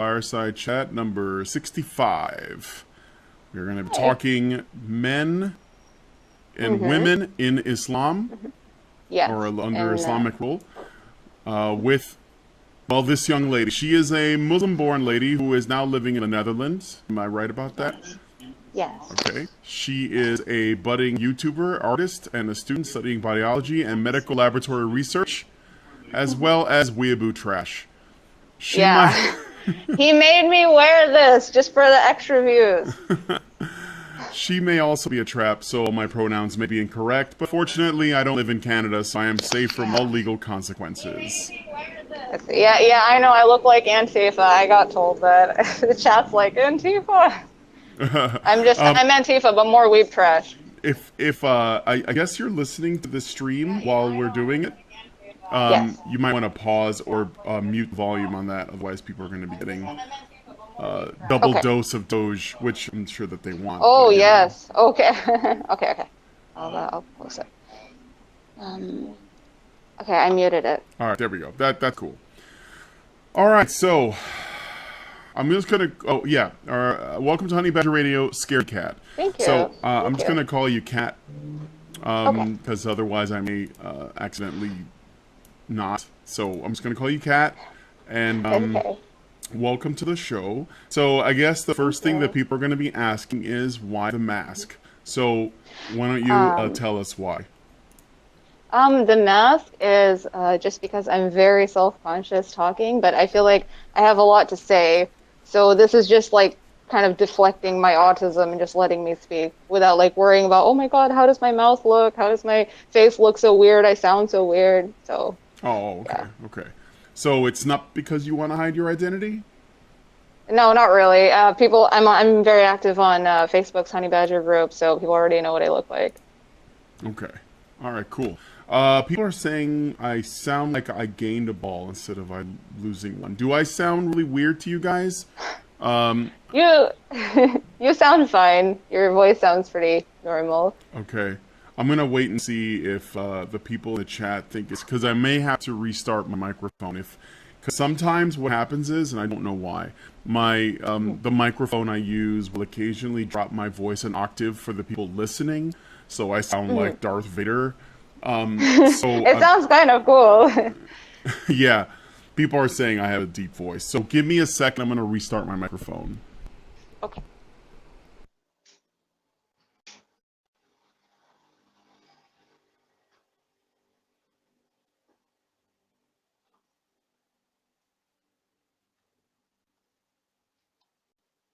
Fireside Chat number 65. We're going to be Hey. talking men and Mm-hmm. women in Islam or Yes. under And Islamic rule with, well, this young lady. She is a Muslim-born lady who is now living in the Netherlands. Am I right about that? yes. Yes. Okay. She is a budding YouTuber, artist, and a student studying biology and medical laboratory research, as well as weeaboo trash. She might... Yeah. He made me wear this just for the extra views. She may also be a trap, so my pronouns may be incorrect, but fortunately I don't live in Canada, so I am safe from all legal consequences. Yeah, I know. I look like Antifa. I got told that. The chat's like, Antifa. I'm Antifa, but more weeb trash. I guess you're listening to this stream while we're doing it, Yes. you might want to pause or mute volume on that, otherwise people are going to be getting double Okay. dose of Doge, which I'm sure that they want, Oh, but you know. yes. Okay. Okay. I'll close it. Um, okay, I muted it. Alright, there we go. That's cool. Alright, so I'm just gonna. Oh yeah. Welcome to Honey Badger Radio, Scaredy Cat. Thank you. So I'm Thank just you. gonna call you Cat, Okay. because otherwise I may accidentally not. So I'm just gonna call you Cat, and Okay. welcome to the show. So I guess the first thing you. that people are gonna be asking is why the mask. So why don't you Um, tell us why? the mask is just because I'm very self-conscious talking, but I feel like I have a lot to say. So this is just like kind of deflecting my autism and just letting me speak without like worrying about, oh my God, how does my mouth look? How does my face look so weird? I sound so weird. So Oh, okay, yeah. okay. So it's not because you want to hide your identity? No, not really. I'm very active on Facebook's Honey Badger group, so people already know what I look like. Okay. All right, cool. People are saying I sound like I gained a ball instead of I losing one. Do I sound really weird to you guys? You you sound fine. Your voice sounds pretty normal. Okay. I'm going to wait and see if the people in the chat think it's because I may have to restart my microphone. Because sometimes what happens is, and I don't know why, the microphone I use will occasionally drop my voice an octave for the people listening, so I sound Mhm. like Darth Vader. So It sounds kind of cool. yeah, people are saying I have a deep voice. So give me a second. I'm going to restart my microphone. Okay.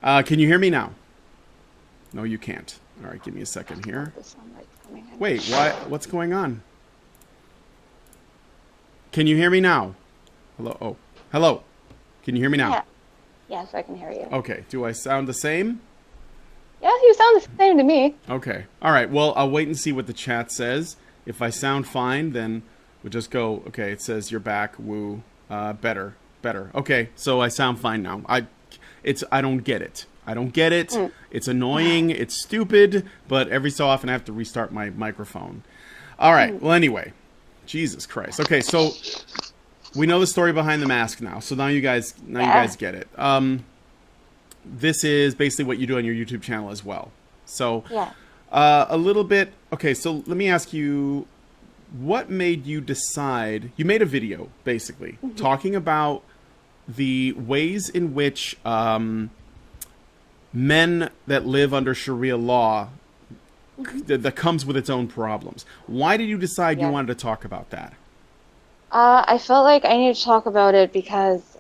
Can you hear me now? No, you can't. All right, give me a second Oh, here. the sunlight's coming in. Wait, what? What's going on? Can you hear me now? Hello? Oh, hello. Can you hear me now? Yeah. Yes, I can hear you. Okay. Do I sound the same? Yeah, you sound the same to me. Okay. All right. Well, I'll wait and see what the chat says. If I sound fine, then we'll just go. Okay. It says you're back. Woo. Better. Better. Okay. So I sound fine now. I don't get it. I don't get it. Mm. It's annoying. It's stupid. But every so often I have to restart my microphone. All right. Well, anyway. Jesus Christ. Okay. So we know the story behind the mask now. So now you guys Yeah. get it. This is basically what you do on your YouTube channel as well. So Yeah. a little bit. Okay, so let me ask you, what made you decide? You made a video basically talking about the ways in which men that live under Sharia law that comes with its own problems. Why did you decide you Yeah. wanted to talk about that? I felt like I need to talk about it because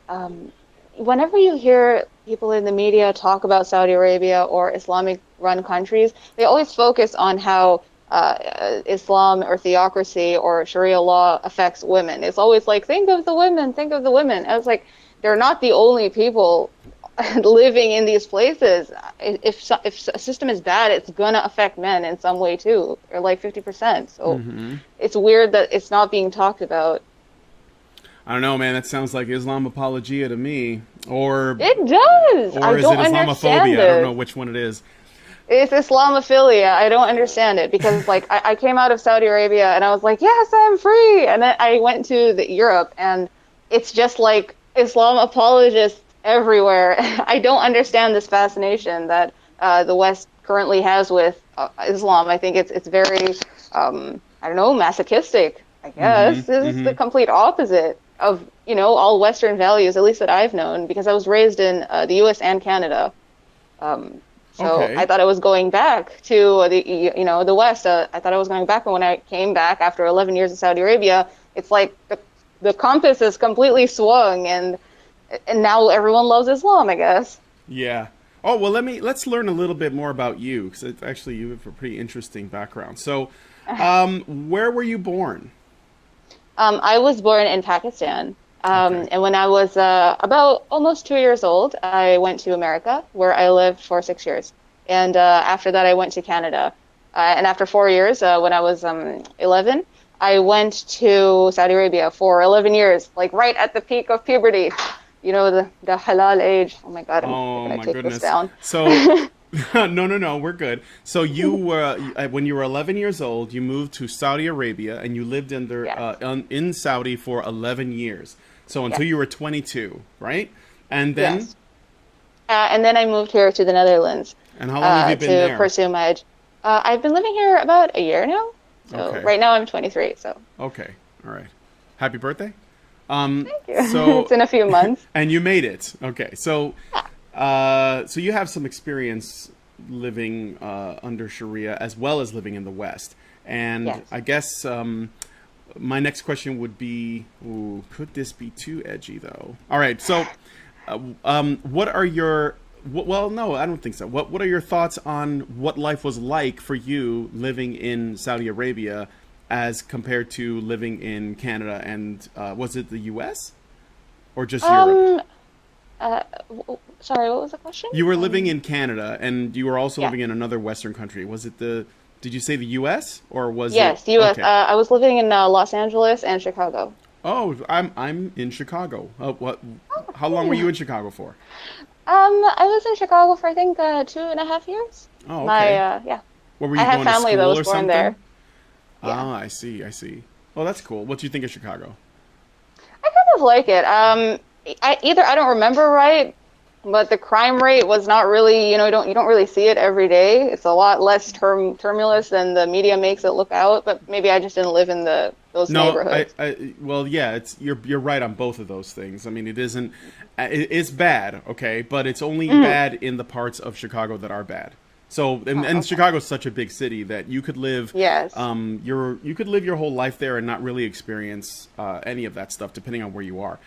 whenever you hear people in the media talk about Saudi Arabia or Islamic-run countries, they always focus on how Islam or theocracy or Sharia law affects women. It's always like, think of the women, think of the women. And it's like, they're not the only people living in these places. If a system is bad, it's gonna affect men in some way too, or like 50%. So it's weird that it's not being talked about. I don't know, man. That sounds like Islam apologia to me, or It does. I is it don't understand Islamophobia? I don't know it. which one it is. It's Islamophilia. I don't understand it because like I came out of Saudi Arabia and I was like, yes, I'm free. And then I went to Europe and it's just like Islam apologists everywhere. I don't understand this fascination that the West currently has with Islam. I think it's very, I don't know, masochistic, I Mm-hmm. guess. This is Mm-hmm. the complete opposite of, all Western values, at least that I've known, because I was raised in the US and Canada. So I Okay. thought I was going back to the West. I thought I was going back, but when I came back after 11 years in Saudi Arabia, it's like the compass is completely swung, and now everyone loves Islam, I guess. Yeah. Oh, well, let's learn a little bit more about you because actually you have a pretty interesting background. So, where were you born? I was born in Pakistan. Okay. And when I was about almost 2 years old, I went to America, where I lived for 6 years. And after that, I went to Canada. And after 4 years, when I was 11, I went to Saudi Arabia for 11 years, like right at the peak of puberty. The halal age. Oh my God, I'm Oh gonna my take this goodness. down. So, no, we're good. So you were when you were 11 years old, you moved to Saudi Arabia and you lived Yes, in Saudi for 11 years. So until yes, you were 22, right? And then, yes. And then I moved here to the Netherlands and how long have you been to there? pursue my. I've been living here about a year now. So Okay. right now I'm 23. So Okay. All right. Happy birthday. thank you. It's So, in a few months. and you made it. Okay. So, Yeah. so you have some experience living under Sharia as well as living in the West. And Yes. I guess my next question would be, ooh, could this be too edgy though? All right. So, what are your well, no, I don't think so. What are your thoughts on what life was like for you living in Saudi Arabia as compared to living in Canada and was it the U.S. or just Europe? Um. Sorry. What was the question? You were living in Canada and you were also Yeah. living in another Western country. Was it the? Did you say the U.S. or was it? Yes. U.S. Okay. I was living in Los Angeles and Chicago. Oh, I'm in Chicago. What? How long were Hmm. you in Chicago for? I was in Chicago for I think 2.5 years. Oh, My okay. yeah. What were I you have going to family that school was or born something? there. Yeah. Ah, I see. I see. Oh, that's cool. What do you think of Chicago? I kind of like it. I don't remember right, but the crime rate was not really, you don't really see it every day. It's a lot less tumultuous than the media makes it look out, but maybe I just didn't live in those No, neighborhoods. well, yeah, it's you're right on both of those things. I mean, it isn't, it's bad, okay, but it's only Mhm. bad in the parts of Chicago that are bad. So, Oh, and okay. Chicago's such a big city that you could live, Yes. you could live your whole life there and not really experience any of that stuff, depending on where you are.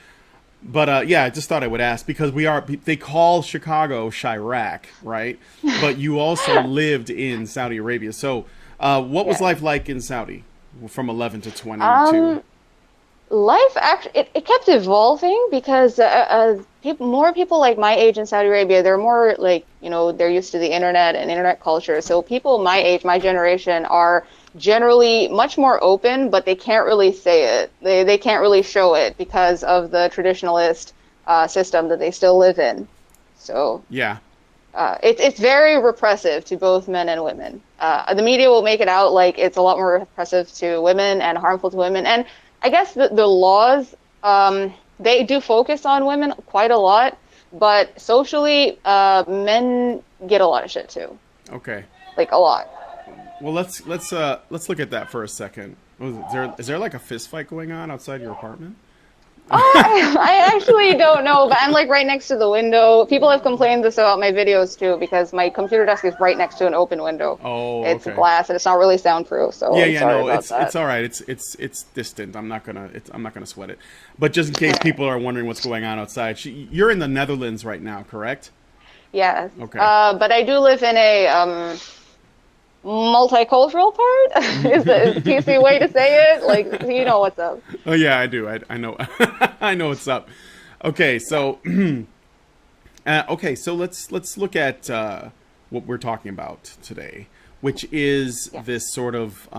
But yeah, I just thought I would ask because they call Chicago Chirac, right? But you also lived in Saudi Arabia. So, what was Yes. life like in Saudi from 11 to 22? Um, Life actually it kept evolving because more people like my age in Saudi Arabia, they're more like, they're used to the internet and internet culture. So people my age, my generation are generally much more open, but they can't really say it. They can't really show it because of the traditionalist system that they still live in. So Yeah. it's very repressive to both men and women. The media will make it out like it's a lot more repressive to women and harmful to women. And I guess the laws, they do focus on women quite a lot, but socially, men get a lot of shit too, Okay. like a lot. Well, let's look at that for a second. Is there like a fist fight going on outside your apartment? I actually don't know, but I'm like right next to the window. People have complained this about my videos too because my computer desk is right next to an open window. Oh, It's okay. glass and it's not really soundproof, so Yeah, I'm yeah, sorry no, about it's that. all right. It's distant. I'm not gonna sweat it. But just in case people are wondering what's going on outside, you're in the Netherlands right now, correct? Yes. Okay. But I do live in a multicultural part is the PC way to say it. Like, you know what's up. Oh yeah, I do. I know. I know what's up. Okay, Yeah. so okay, so let's look at what we're talking about today, which is Yeah. this sort of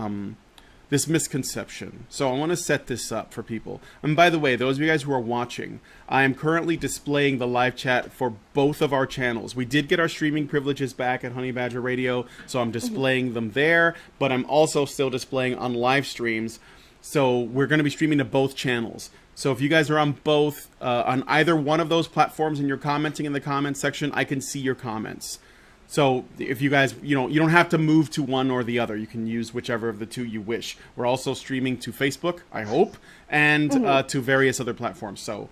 this misconception. So I want to set this up for people. And by the way, those of you guys who are watching, I am currently displaying the live chat for both of our channels. We did get our streaming privileges back at Honey Badger Radio, so I'm displaying them there, but I'm also still displaying on live streams. So we're going to be streaming to both channels. So if you guys are on both, on either one of those platforms and you're commenting in the comments section, I can see your comments. So if you guys, you don't have to move to one or the other. You can use whichever of the two you wish. We're also streaming to Facebook, I hope, and to various other platforms. So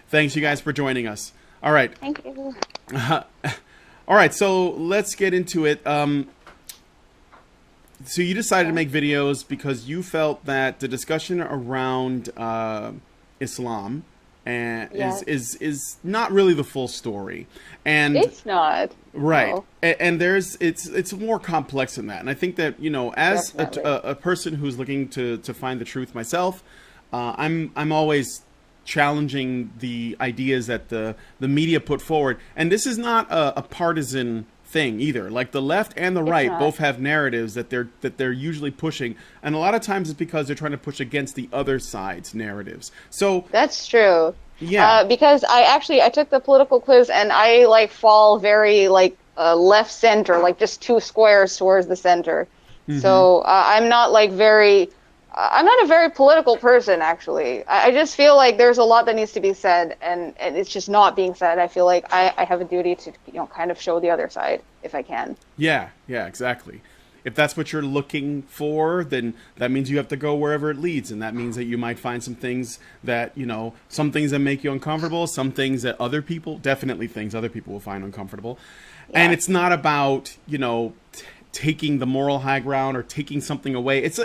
thanks, you guys, for joining us. All right. Thank you. All right, so let's get into it. So you decided to make videos because you felt that the discussion around Islam is not really the full story, and It's not. right, No. and it's more complex than that. And I think that as a person who's looking to find the truth myself, I'm always challenging the ideas that the media put forward. And this is not a partisan thing either. Like the left and the right both have narratives that they're usually pushing, and a lot of times it's because they're trying to push against the other side's narratives. So That's true. yeah, Because I took the political quiz and I fall very left center, like just 2 squares towards the center. So I'm not I'm not a very political person, actually. I just feel like there's a lot that needs to be said, and it's just not being said. I feel like I have a duty to kind of show the other side if I can. yeah, exactly. If that's what you're looking for, then that means you have to go wherever it leads, and that means that you might find some things that some things that make you uncomfortable, some things that definitely things other people will find uncomfortable. Yeah. And it's not about taking the moral high ground or taking something away. It's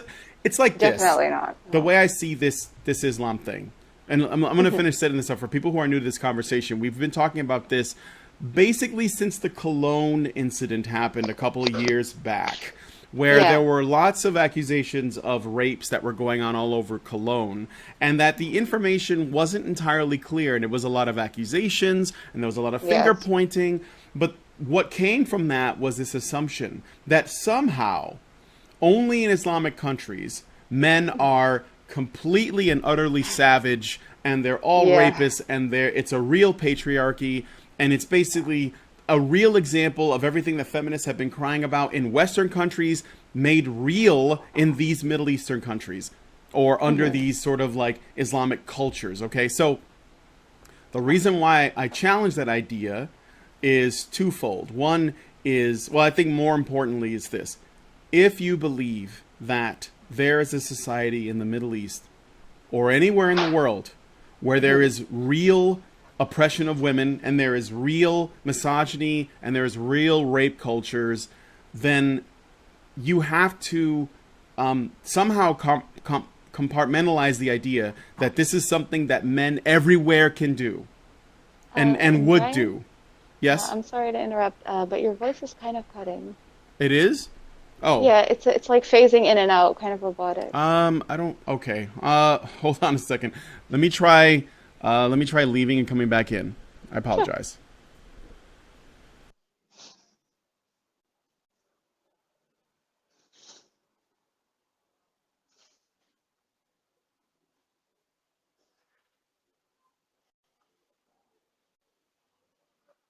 like this. Definitely not. The way I see this Islam thing, and I'm going to finish setting this up for people who are new to this conversation. We've been talking about this basically since the Cologne incident happened a couple of years back, where there were lots of accusations of rapes that were going on all over Cologne, and that the information wasn't entirely clear, and it was a lot of accusations, and there was a lot of finger pointing. But what came from that was this assumption that somehow only in Islamic countries men are completely and utterly savage, and they're all rapists, and it's a real patriarchy, and it's basically a real example of everything that feminists have been crying about in Western countries made real in these Middle Eastern countries or under these sort of like Islamic cultures. Okay, so the reason why I challenge that idea is twofold. One is, well, I think more importantly is this. If you believe that there is a society in the Middle East or anywhere in the world where there is real oppression of women and there is real misogyny and there is real rape cultures, then you have to somehow compartmentalize the idea that this is something that men everywhere can do and would do. Yes? I'm sorry to interrupt, but your voice is kind of cutting. It is? Oh. Yeah, it's like phasing in and out, kind of robotic. I don't. Okay. Hold on a second. Let me try leaving and coming back in. I apologize.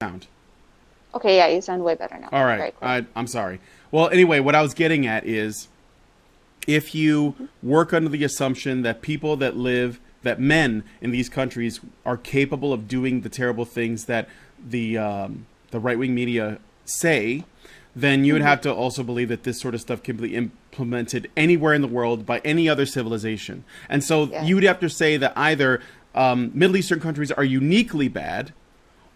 Sound. Okay, yeah, you sound way better now. All right. I'm sorry. Well, anyway, what I was getting at is if you work under the assumption that that men in these countries are capable of doing the terrible things that the right-wing media say, then you would have to also believe that this sort of stuff can be implemented anywhere in the world by any other civilization. And so you would have to say that either Middle Eastern countries are uniquely bad,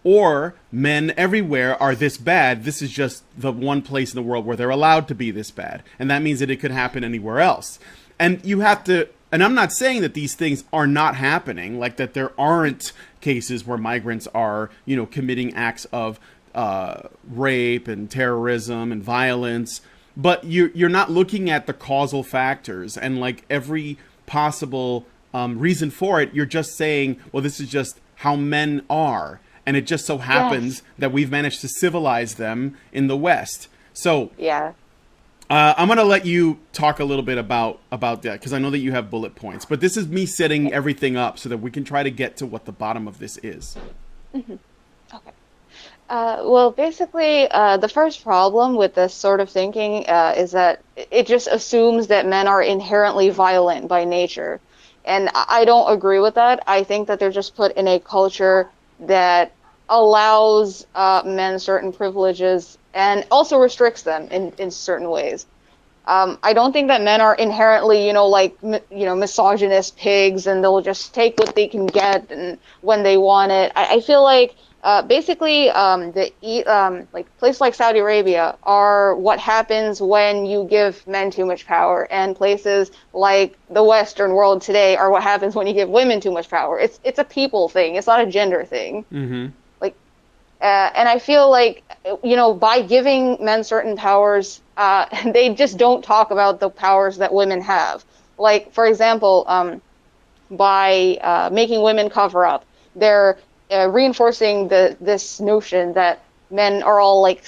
or men everywhere are this bad. This is just the one place in the world where they're allowed to be this bad. And that means that it could happen anywhere else. And you have to, and I'm not saying that these things are not happening, like that there aren't cases where migrants are, committing acts of rape and terrorism and violence. But you're not looking at the causal factors and like every possible reason for it. You're just saying, well, this is just how men are. And it just so happens that we've managed to civilize them in the West. So I'm going to let you talk a little bit about that, because I know that you have bullet points. But this is me setting everything up so that we can try to get to what the bottom of this is. Okay. Well, basically, the first problem with this sort of thinking is that it just assumes that men are inherently violent by nature. And I don't agree with that. I think that they're just put in a culture that allows men certain privileges and also restricts them in certain ways. I don't think that men are inherently, misogynist pigs and they'll just take what they can get and when they want it. I feel like basically like places like Saudi Arabia are what happens when you give men too much power, and places like the Western world today are what happens when you give women too much power. It's a people thing. It's not a gender thing. Mm-hmm. Like and I feel like, by giving men certain powers, they just don't talk about the powers that women have. Like, for example, by making women cover up, they're reinforcing this notion that men are all like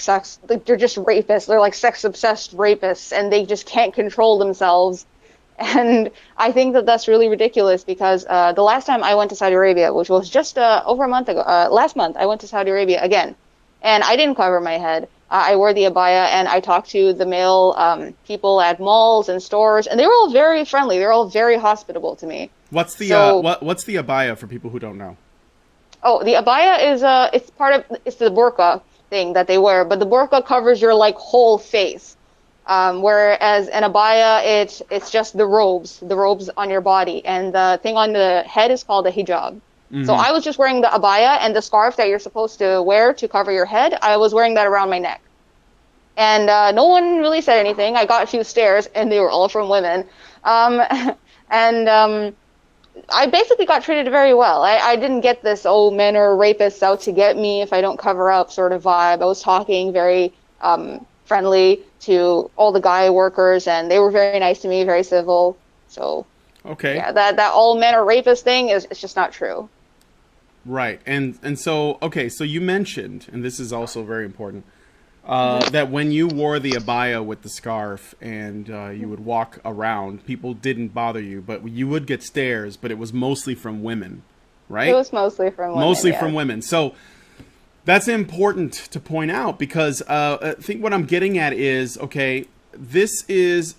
they're just rapists. They're like sex obsessed rapists, and they just can't control themselves. And I think that that's really ridiculous because the last time I went to Saudi Arabia, which was just over a month ago, last month, I went to Saudi Arabia again. And I didn't cover my head. I wore the abaya, and I talked to the male people at malls and stores, and they were all very friendly. They were all very hospitable to me. What's the what's the abaya for people who don't know? Oh, the abaya is it's the burqa thing that they wear, but the burqa covers your like whole face. Whereas an abaya, it's just the robes on your body, and the thing on the head is called a hijab. Mm-hmm. So I was just wearing the abaya and the scarf that you're supposed to wear to cover your head. I was wearing that around my neck, and no one really said anything. I got a few stares, and they were all from women, and I basically got treated very well. I didn't get this men are rapists out to get me if I don't cover up sort of vibe. I was talking very friendly to all the guy workers, and they were very nice to me, very civil. So, okay, yeah, that all men are rapists thing it's just not true. Right, and so okay, so you mentioned, and this is also very important, that when you wore the abaya with the scarf and you would walk around, people didn't bother you, but you would get stares, but it was mostly from women, right? It was mostly from women. Mostly yes. from women. So that's important to point out because I think what I'm getting at is, okay, this is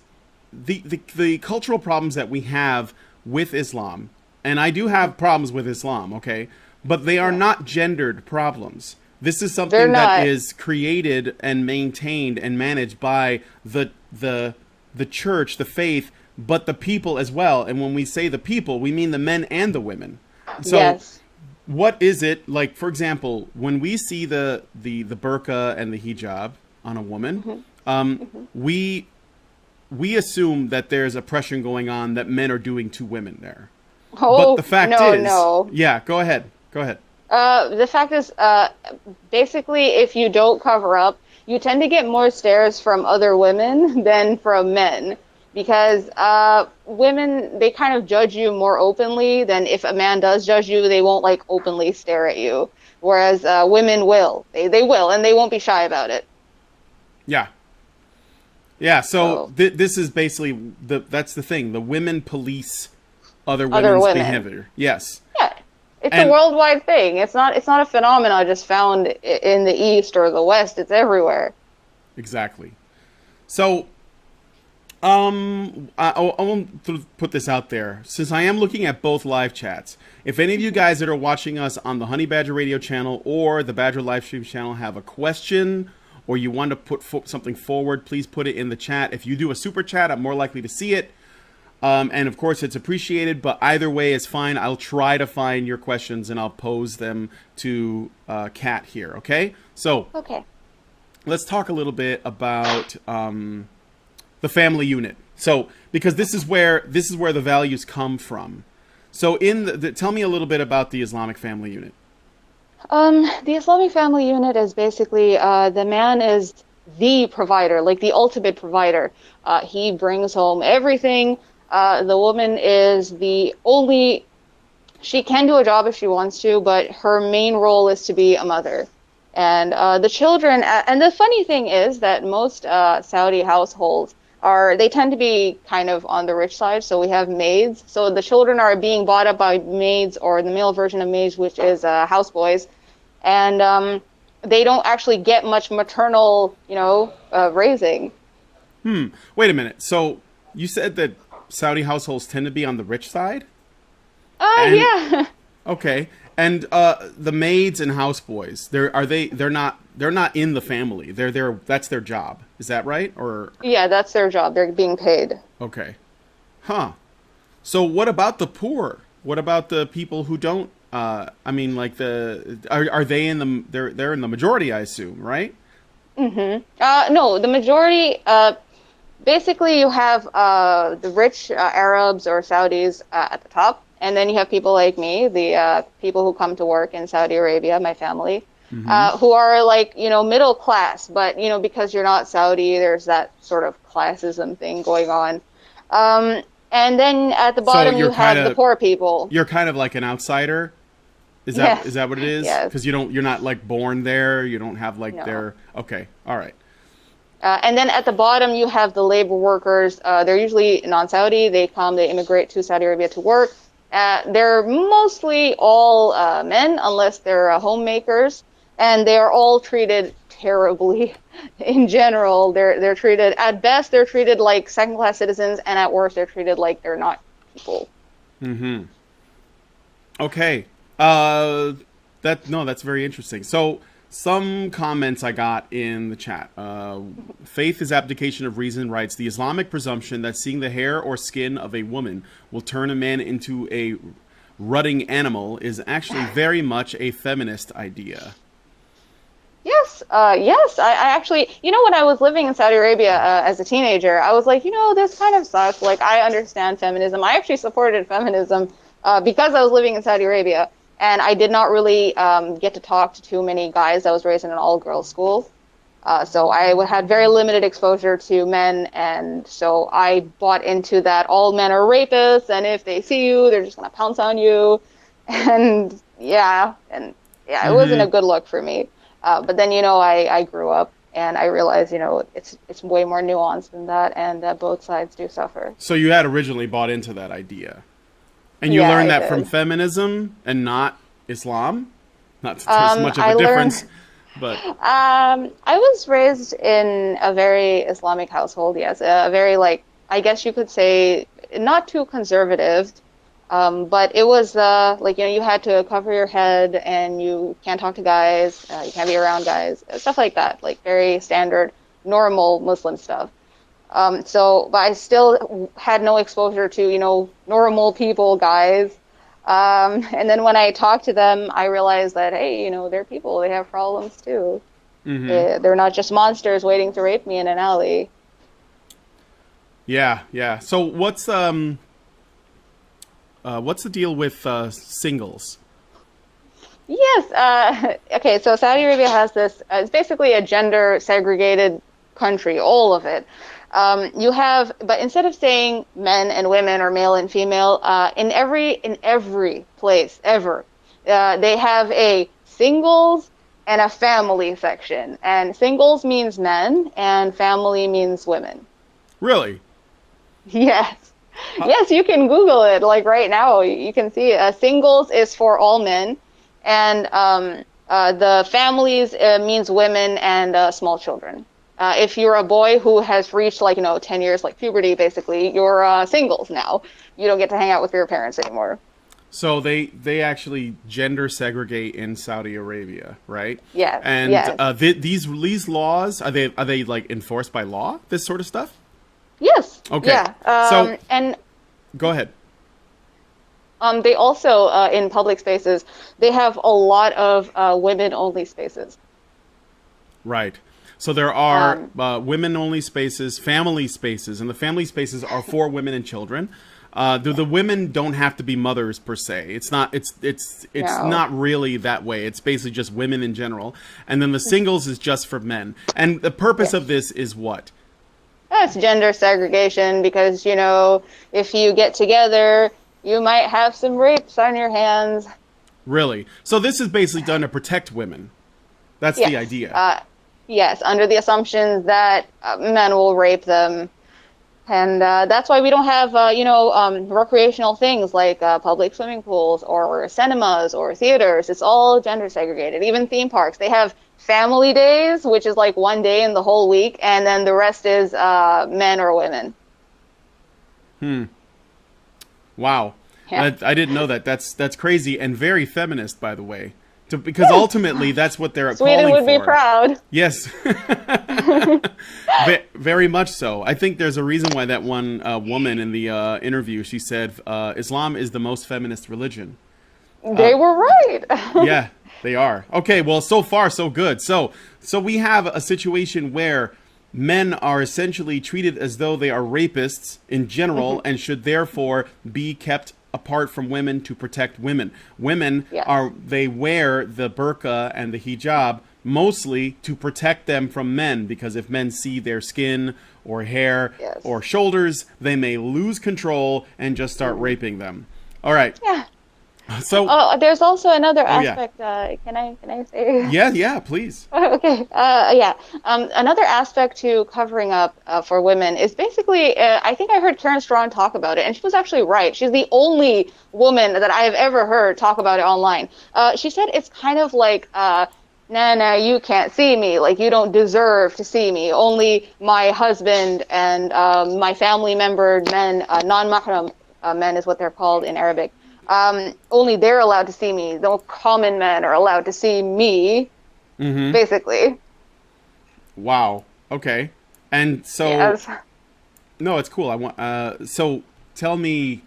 the cultural problems that we have with Islam, and I do have problems with Islam, okay, but they are not gendered problems. This is something that is created and maintained and managed by the church, the faith, but the people as well. And when we say the people, we mean the men and the women. So yes. What is it like? For example, when we see the burqa and the hijab on a woman, we assume that there's oppression going on that men are doing to women there. Oh, but the fact is, yeah, go ahead. The fact is, basically, if you don't cover up, you tend to get more stares from other women than from men. Because women, they kind of judge you more openly than if a man does judge you, they won't like openly stare at you. Whereas women will. They will, and they won't be shy about it. Yeah. Yeah, so this is basically, that's the thing. The women police other women's behavior. Yes. Yeah. It's a worldwide thing. It's not a phenomenon just found in the East or the West. It's everywhere. Exactly. So I want to put this out there. Since I am looking at both live chats, if any of you guys that are watching us on the Honey Badger Radio channel or the Badger Livestream channel have a question or you want to put something forward, please put it in the chat. If you do a super chat, I'm more likely to see it. And of course, it's appreciated, but either way is fine. I'll try to find your questions and I'll pose them to Kat here, okay? So, let's talk a little bit about the family unit. So, because this is where the values come from. So, tell me a little bit about the Islamic family unit. The Islamic family unit is basically the man is the provider, like the ultimate provider. He brings home everything. The woman is she can do a job if she wants to, but her main role is to be a mother. And the children, and the funny thing is that most Saudi households they tend to be kind of on the rich side, so we have maids. So the children are being brought up by maids, or the male version of maids, which is houseboys. And they don't actually get much maternal, raising. Wait a minute. So you said that Saudi households tend to be on the rich side? And Yeah. okay, and the maids and houseboys, they're not in the family. They're there. That's their job. Is that right? Or Yeah, that's their job. They're being paid. okay, huh? So what about the poor? What about the people who don't? I mean, like are they in the they're in the majority? I assume, right? No, the majority, basically you have the rich Arabs or Saudis at the top, and then you have people like me, the people who come to work in Saudi Arabia, my family, Mm-hmm. who are like, middle class, but, because you're not Saudi, there's that sort of classism thing going on. Um, and then at the So bottom you have the poor people. you're kind of like an outsider. Yes, Is that what it is? yes, Because you're not like born there. You don't have like no. their okay. All right. And then at the bottom, you have the labor workers. They're usually non-Saudi. They come, they immigrate to Saudi Arabia to work. They're mostly all men, unless they're homemakers, and they are all treated terribly. In general, they're treated at best they're treated like second-class citizens, and at worst they're treated like they're not people. Mm-hmm. Okay. That's very interesting. So some comments I got in the chat. Faith is abdication of reason writes the Islamic presumption that seeing the hair or skin of a woman will turn a man into a rutting animal is actually very much a feminist idea. Yes, yes. I actually, when I was living in Saudi Arabia as a teenager, I was like, this kind of sucks. Like, I understand feminism. I actually supported feminism because I was living in Saudi Arabia, and I did not really get to talk to too many guys. I was raised in an all-girls school, so I had very limited exposure to men, and so I bought into that all men are rapists, and if they see you, they're just gonna pounce on you, and it wasn't a Mm-hmm. good look for me. But then, I grew up and I realized, it's way more nuanced than that, and that both sides do suffer. So you had originally bought into that idea, and you Yeah, learned I that from did. feminism and not Islam. Not that there's much of I a learned, difference, but I was raised in a very Islamic household, yes, a very, like, I guess you could say, not too conservative. But it was like, you had to cover your head and you can't talk to guys, you can't be around guys, stuff like that, like very standard, normal Muslim stuff. But I still had no exposure to, normal people, guys. And then when I talked to them, I realized that, hey, they're people, they have problems too. mm-hmm. They're not just monsters waiting to rape me in an alley. Yeah, yeah. So what's the deal with singles? Yes. Okay. So Saudi Arabia has this. It's basically a gender segregated country, all of it. But instead of saying men and women or male and female, in every place ever, they have a singles and a family section. And singles means men, and family means women. Really? Yes. Huh? Yes, you can Google it. Like right now, you can see it. Singles is for all men, and the families means women and small children. If you're a boy who has reached, like, 10 years, like puberty, basically, you're singles now. You don't get to hang out with your parents anymore. So they actually gender segregate in Saudi Arabia, right? Yes, And yes, these laws are they like enforced by law? This sort of stuff? yes, Okay. yeah. So And go ahead. they also, in public spaces, they have a lot of women-only spaces. Right. So there are Um, women-only spaces, family spaces, and the family spaces are for women and children. The women don't have to be mothers per se. It's no. not really that way. It's basically just women in general, and then the singles is just for men. And the purpose of Yes. this is what? That's gender segregation because, if you get together, you might have some rapes on your hands. Really? So this is basically done to protect women. That's the Yes. idea. Yes, under the assumptions that men will rape them. And that's why we don't have, recreational things like public swimming pools or cinemas or theaters. It's all gender segregated. Even theme parks, they have family days, which is like one day in the whole week, and then the rest is men or women. Wow. Yeah. I didn't know that. That's crazy and very feminist, by the way. Because ultimately, that's what they're Sweden calling would be for. proud. Yes, very much so. I think there's a reason why that one woman in the interview, she said Islam is the most feminist religion. They were right. Yeah, they are. Okay, well, so far so good. So we have a situation where men are essentially treated as though they are rapists in general and should therefore be kept apart from women to protect women. Women Yes. they wear the burqa and the hijab mostly to protect them from men, because if men see their skin or hair Yes. or shoulders, they may lose control and just start raping them. All right. Yeah. So Oh, there's also another yeah. aspect. Can I say? Yeah, please. Okay. Yeah. Another aspect to covering up for women is basically, I think I heard Karen Strawn talk about it, and she was actually right. She's the only woman that I have ever heard talk about it online. She said it's kind of like, nah, you can't see me. Like, you don't deserve to see me. Only my husband and my family member men, non-mahram men is what they're called in Arabic. Only they're allowed to see me. No common men are allowed to see me, basically. Wow. Okay. And so Yes. no, it's cool. I want so tell me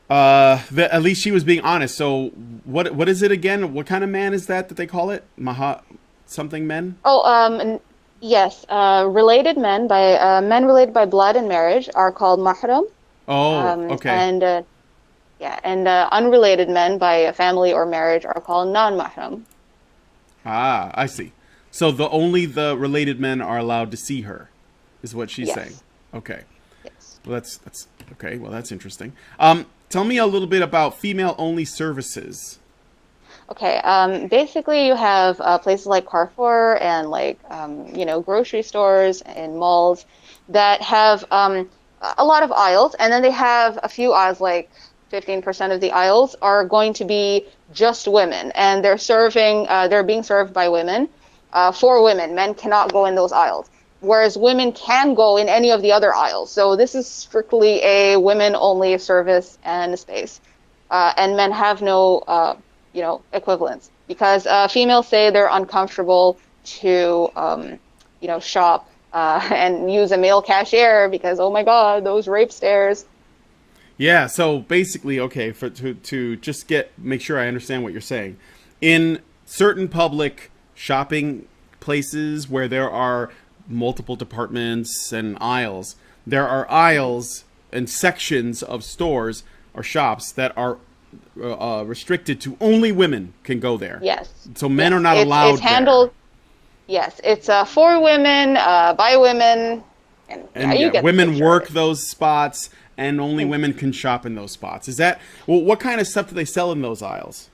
that at least she was being honest. So what is it again? What kind of man is that they call it? Maha something men? Oh, yes. Related men by men related by blood and marriage are called mahram. Oh, okay. And yeah, and unrelated men by family or marriage are called non-mahram. Ah, I see. So the related men are allowed to see her, is what she's saying. Yes. Okay. Yes. Well, that's okay. Well, that's interesting. Tell me a little bit about female-only services. Okay, basically you have places like Carrefour and like, grocery stores and malls that have a lot of aisles, and then they have a few aisles, like 15% of the aisles are going to be just women, and they're being served by women, for women. Men cannot go in those aisles, whereas women can go in any of the other aisles. So this is strictly a women-only service and space, and men have no equivalents, because females say they're uncomfortable to, shop and use a male cashier because, oh my God, those rape stares. Yeah, so basically, okay, to just make sure I understand what you're saying. In certain public shopping places where there are multiple departments and aisles, there are aisles and sections of stores or shops that are restricted to only women can go there. Yes. So men Yes. are not allowed It's handled. Yes, it's for women, by women, and there. And you get the women picture. work those spots, and only women can shop in those spots. Is that what kind of stuff do they sell in those aisles?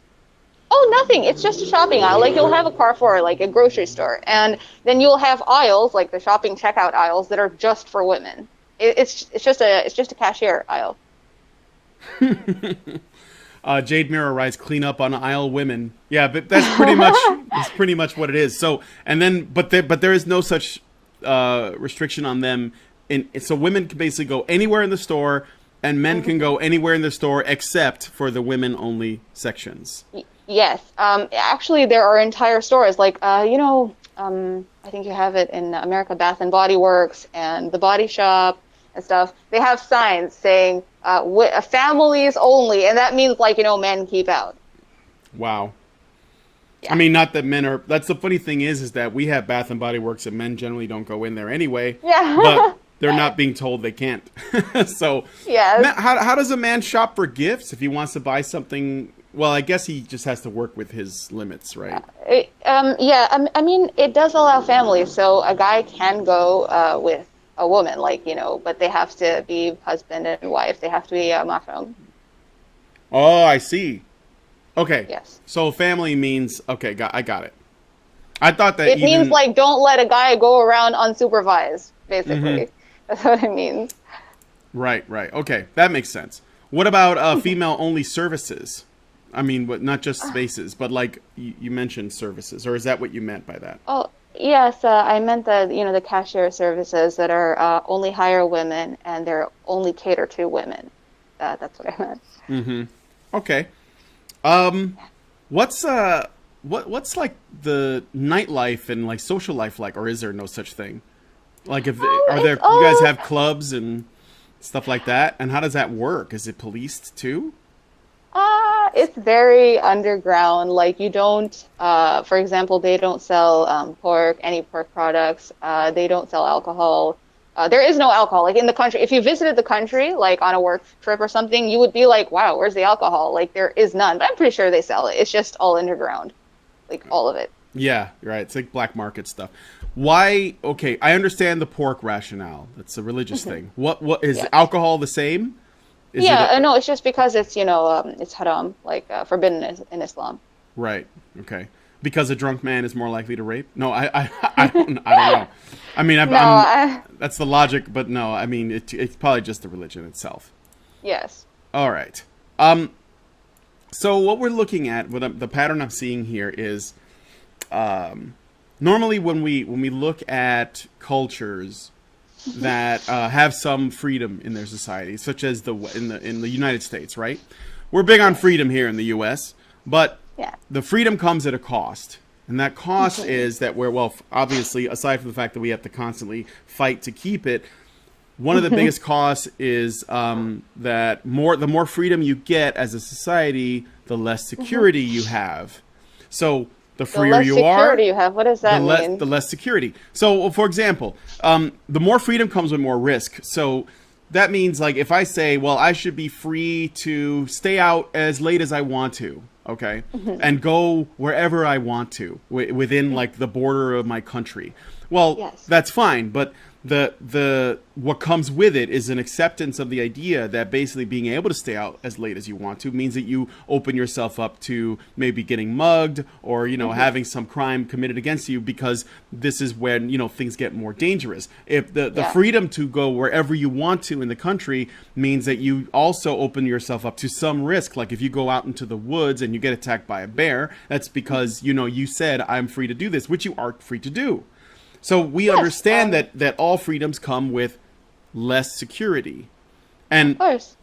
Oh, nothing. It's just a shopping aisle. Like, you'll have a Carrefour, like a grocery store, and then you'll have aisles, like the shopping checkout aisles, that are just for women. It's just a cashier aisle. Jade Mirror writes, "Clean up on aisle women." Yeah, but that's pretty much what it is. So, and then, but there is no such restriction on them. So women can basically go anywhere in the store, and men can go anywhere in the store except for the women-only sections. Yes. Actually, there are entire stores, like, I think you have it in America, Bath and Body Works and the Body Shop and stuff. They have signs saying families only, and that means, like, men keep out. Wow. Yeah. I mean, not that men are. That's the funny thing is that we have Bath and Body Works, and men generally don't go in there anyway. Yeah. But they're not being told they can't. So, Yes. how does a man shop for gifts if he wants to buy something? Well, I guess he just has to work with his limits, right? I mean, it does allow families, so a guy can go with a woman, like, but they have to be husband and wife. They have to be mahram. Oh, I see. Okay. Yes. So family means okay. I got it. I thought that It means, like, don't let a guy go around unsupervised, basically. That's what it means. Right. Okay, that makes sense. What about female-only services? I mean, not just spaces, but like you mentioned services, or is that what you meant by that? Oh, yes, I meant the cashier services that are only hire women and they're only cater to women. That's what I meant. Okay. What's what's like the nightlife and like social life like, or is there no such thing? Like, if are there, you guys have clubs and stuff like that, and how does that work? Is it policed too? It's very underground. Like you don't, for example, they don't sell pork, any pork products. They don't sell alcohol. There is no alcohol. Like in the country, if you visited the country, like on a work trip or something, you would be like, wow, where's the alcohol? Like there is none. But I'm pretty sure they sell it. It's just all underground, like all of it. Yeah, right. It's like black market stuff. Why? Okay, I understand the pork rationale. That's a religious thing. What is Yeah. alcohol the same? Is it Yeah, no, it's just because it's, it's haram, like forbidden in Islam. right? Okay, because a drunk man is more likely to rape. No, I don't know. I mean, No, that's the logic, but no, I mean, it's probably just the religion itself. yes. All right. So what we're looking at, the pattern I'm seeing here is, normally when we look at cultures that have some freedom in their society, such as in the United States, right? We're big on freedom here in the U.S., but Yeah. the freedom comes at a cost. And that cost is that obviously, aside from the fact that we have to constantly fight to keep it, one of the biggest costs is that the more freedom you get as a society, the less security you have. So the The freer less you are, security you have, what does that mean? the less security. So, for example, the more freedom comes with more risk. So that means, like, if I say, well, I should be free to stay out as late as I want to, okay, and go wherever I want to within, like, the border of my country. Well, Yes. that's fine, but the what comes with it is an acceptance of the idea that basically being able to stay out as late as you want to means that you open yourself up to maybe getting mugged or having some crime committed against you, because this is when things get more dangerous. If the Yeah. freedom to go wherever you want to in the country means that you also open yourself up to some risk, like if you go out into the woods and you get attacked by a bear, that's because you said I'm free to do this, which you are free to do. So we understand that all freedoms come with less security. And Of course.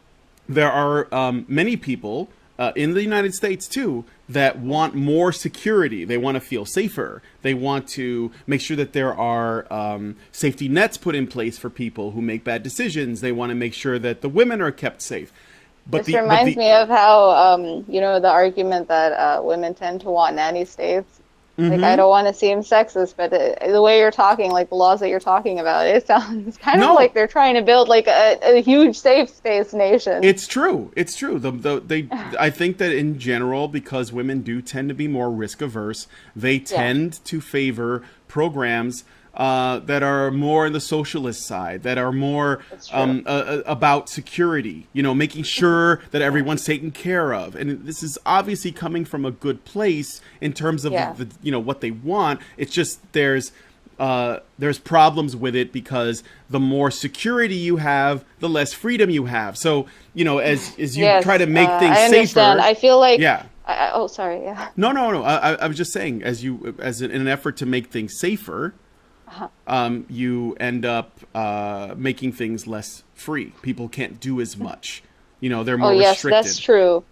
there are many people in the United States, too, that want more security. They want to feel safer. They want to make sure that there are safety nets put in place for people who make bad decisions. They want to make sure that the women are kept safe. But This reminds me of how, the argument that women tend to want nanny states. Like, I don't want to seem sexist, but the way you're talking, like the laws that you're talking about, it sounds kind No. of like they're trying to build like a huge safe space nation. It's true. It's true. I think that in general, because women do tend to be more risk averse, they tend to favor programs that are more in the socialist side, that are more about security, making sure that everyone's taken care of. And this is obviously coming from a good place in terms of what they want. It's just there's problems with it because the more security you have, the less freedom you have. So, as you try to make things I understand. safer. I feel like Yeah. sorry. Yeah. No. I was just saying, in an effort to make things safer, you end up making things less free. People can't do as much. They're more restricted. Yes, that's true.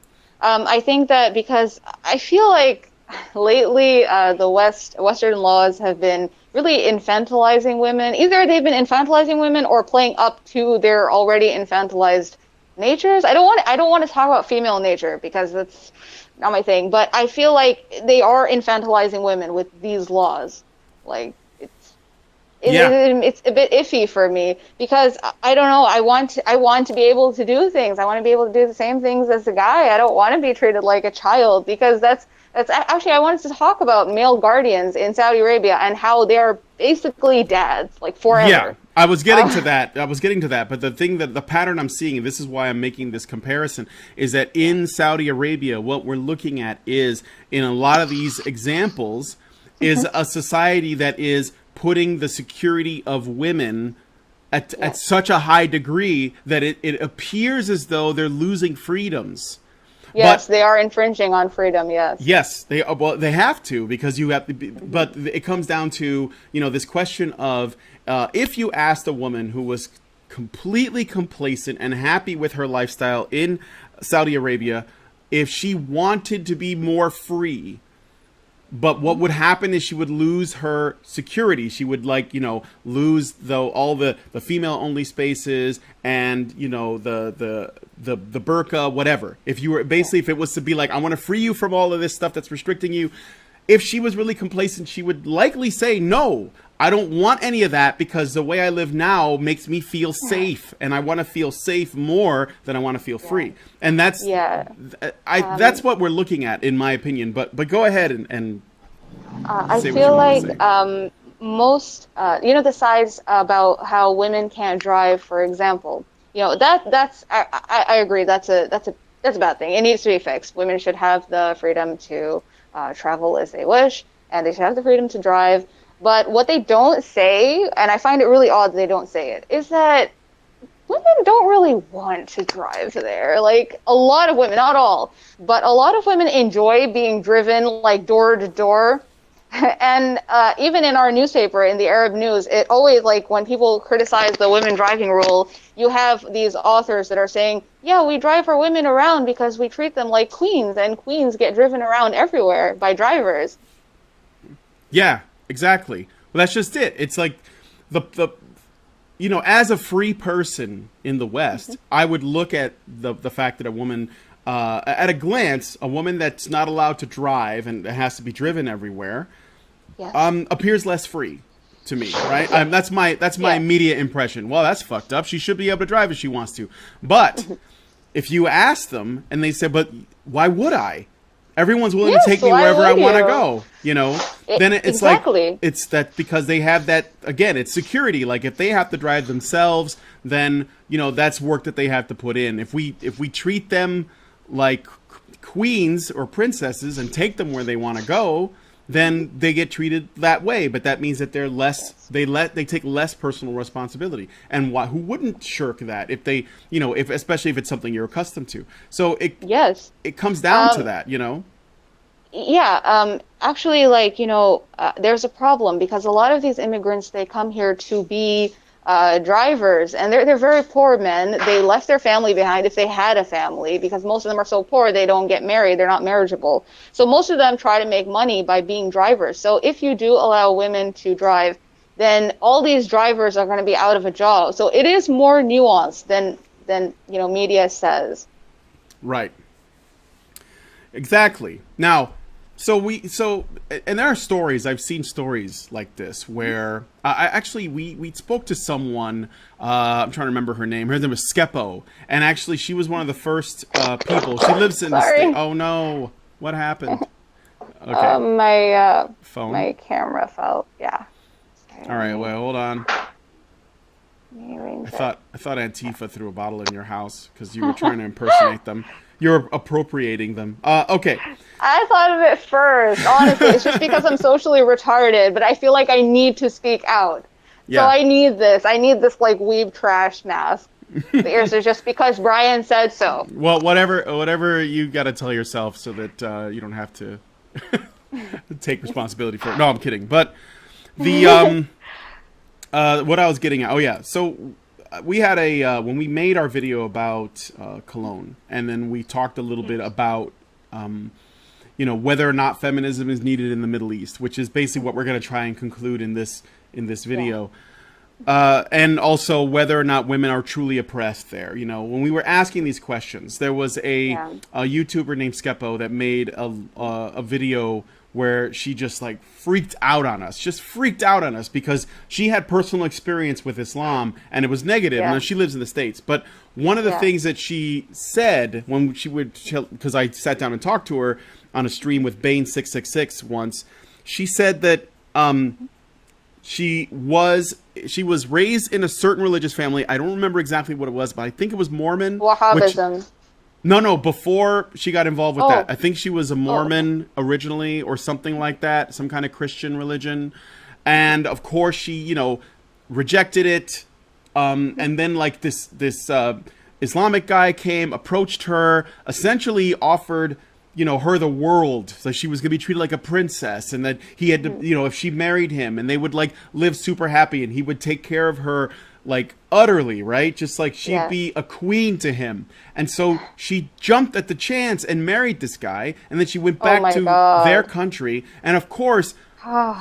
I think that because I feel like lately the Western laws have been really infantilizing women. Either they've been infantilizing women or playing up to their already infantilized natures. I don't want to talk about female nature because that's not my thing. But I feel like they are infantilizing women with these laws. Like it's a bit iffy for me because I don't know. I want to be able to do things. I want to be able to do the same things as a guy. I don't want to be treated like a child because that's actually I wanted to talk about male guardians in Saudi Arabia and how they're basically dads like forever. Yeah, I was getting to that. But the pattern I'm seeing, and this is why I'm making this comparison, is that in Saudi Arabia, what we're looking at is in a lot of these examples is a society that is putting the security of women at such a high degree that it appears as though they're losing freedoms. Yes, they are infringing on freedom. Yes. Yes, they have to, because you have to be, but it comes down to this question of if you asked a woman who was completely complacent and happy with her lifestyle in Saudi Arabia if she wanted to be more free. But what would happen is she would lose her security. She would, like, you know, lose all the female only spaces and, you know, the burqa, whatever. If you were basically, if it was to be like, I want to free you from all of this stuff that's restricting you. If she was really complacent, she would likely say, no, I don't want any of that because the way I live now makes me feel safe, and I want to feel safe more than I want to feel free. And that's that's what we're looking at, in my opinion. But go ahead and I feel like most you know, the sides about how women can't drive, for example, you know, that's I agree, that's a bad thing. It needs to be fixed. Women should have the freedom to travel as they wish, and they should have the freedom to drive. But what they don't say, and I find it really odd that they don't say it, is that women don't really want to drive there. Like, a lot of women, not all, but a lot of women enjoy being driven, like, door to door. And even in our newspaper, in the Arab news, it always, like, when people criticize the women driving rule, you have these authors that are saying, yeah, we drive our women around because we treat them like queens, and queens get driven around everywhere by drivers. Yeah, exactly. Well, that's just it. It's like the you know, as a free person in the West, I would look at the fact that a woman, at a glance, a woman that's not allowed to drive and has to be driven everywhere, appears less free to me, right? That's my immediate impression. Well, that's fucked up. She should be able to drive if she wants to. But if you ask them and they say, but why would I? Everyone's willing to take me wherever I want to go, you know? Then it's like, it's that because they have that, again, it's security. Like, if they have to drive themselves, then, you know, that's work that they have to put in. If we treat them like queens or princesses and take them where they want to go, then they get treated that way. But that means that they're less, they take less personal responsibility. And who wouldn't shirk that if they, you know, especially if it's something you're accustomed to. So it comes down to that, you know? Yeah, actually, like, you know, there's a problem because a lot of these immigrants, they come here to be drivers, and they're very poor men. They left their family behind if they had a family, because most of them are so poor they don't get married, they're not marriageable. So most of them try to make money by being drivers. So if you do allow women to drive, then all these drivers are going to be out of a job. So it is more nuanced than you know, media says. Right. Exactly. Now, and there are stories, I've seen stories like this where we spoke to someone, I'm trying to remember her name. Her name was Skepo, and actually she was one of the first people. She lives in the state. Oh no, what happened? Okay. Phone. My camera fell. Yeah. All right, well, hold on. I thought Antifa threw a bottle in your house because you were trying to impersonate them. You're appropriating them. Okay. I thought of it first, honestly. It's just because I'm socially retarded, but I feel like I need to speak out. Yeah. So I need this. Like, weeb trash mask. The ears are just because Brian said so. Well, whatever you got to tell yourself so that you don't have to take responsibility for it. No, I'm kidding. But the what I was getting at. Oh yeah. So we had when we made our video about Cologne, and then we talked a little bit about you know, whether or not feminism is needed in the Middle East, which is basically what we're going to try and conclude in this video. And also whether or not women are truly oppressed there. You know, when we were asking these questions, there was a YouTuber named Skepo that made a video where she just like freaked out on us because she had personal experience with Islam and it was negative. And she lives in the States. But one of the things that she said when she would, because I sat down and talked to her on a stream with Bane666 once, she said that she was raised in a certain religious family. I don't remember exactly what it was, but I think it was Mormon. Wahhabism. No, before she got involved with that. I think she was a Mormon originally or something like that, some kind of Christian religion. And of course she, you know, rejected it. And then like this Islamic guy came, approached her, essentially offered, you know, her the world. So she was going to be treated like a princess, and that he had to, you know, if she married him, and they would like live super happy, and he would take care of her like utterly, right? Just like she'd Yeah. be a queen to him. And so she jumped at the chance and married this guy, and then she went Oh back my to their God. country. And of course,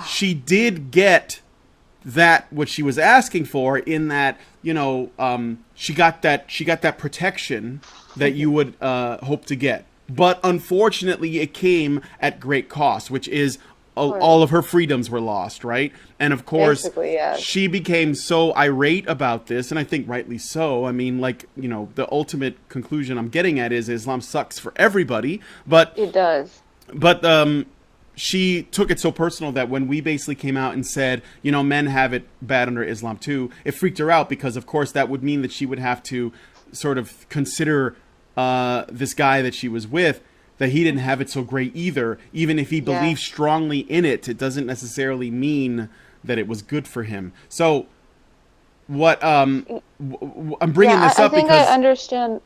she did get that what she was asking for, in that, you know, she got that protection that you would hope to get. But unfortunately, it came at great cost, which is all of her freedoms were lost, right? And of course, Basically, yes. she became so irate about this, and I think rightly so. I mean, like, you know, the ultimate conclusion I'm getting at is Islam sucks for everybody, but It does. she took it so personal that when we basically came out and said, you know, men have it bad under Islam too, it freaked her out, because of course that would mean that she would have to sort of consider this guy that she was with, that he didn't have it so great either. Even if he believed strongly in it, it doesn't necessarily mean that it was good for him. So what I'm bringing this up I think because I understand.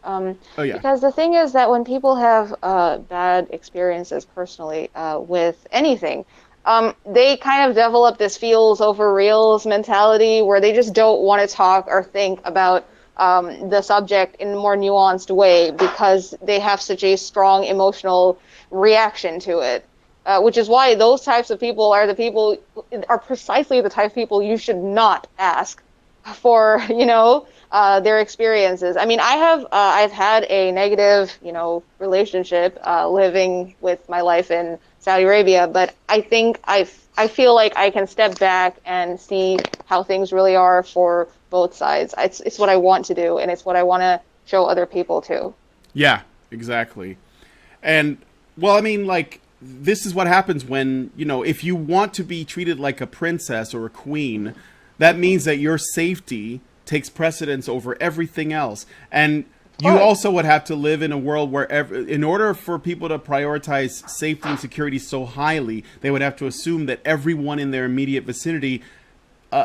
Because the thing is that when people have bad experiences personally with anything, they kind of develop this feels over reals mentality where they just don't want to talk or think about the subject in a more nuanced way because they have such a strong emotional reaction to it. Which is why those types of people are precisely the type of people you should not ask for, their experiences. I mean, I've had a negative, relationship living with my life in Saudi Arabia, but I think I feel like I can step back and see how things really are for both sides. It's what I want to do, and it's what I want to show other people too. Yeah, exactly. And well, I mean, like, this is what happens when, if you want to be treated like a princess or a queen, that means that your safety takes precedence over everything else. And you also would have to live in a world where, in order for people to prioritize safety and security so highly, they would have to assume that everyone in their immediate vicinity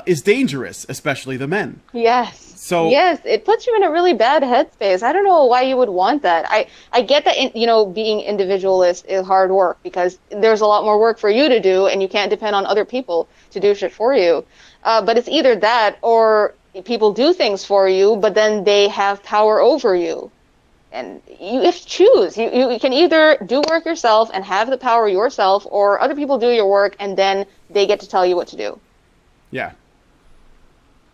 is dangerous, especially the men. Yes. So yes, it puts you in a really bad headspace. I don't know why you would want that. I get that, being individualist is hard work because there's a lot more work for you to do and you can't depend on other people to do shit for you. But it's either that or people do things for you, but then they have power over you. And you have to choose. You can either do work yourself and have the power yourself, or other people do your work and then they get to tell you what to do. Yeah.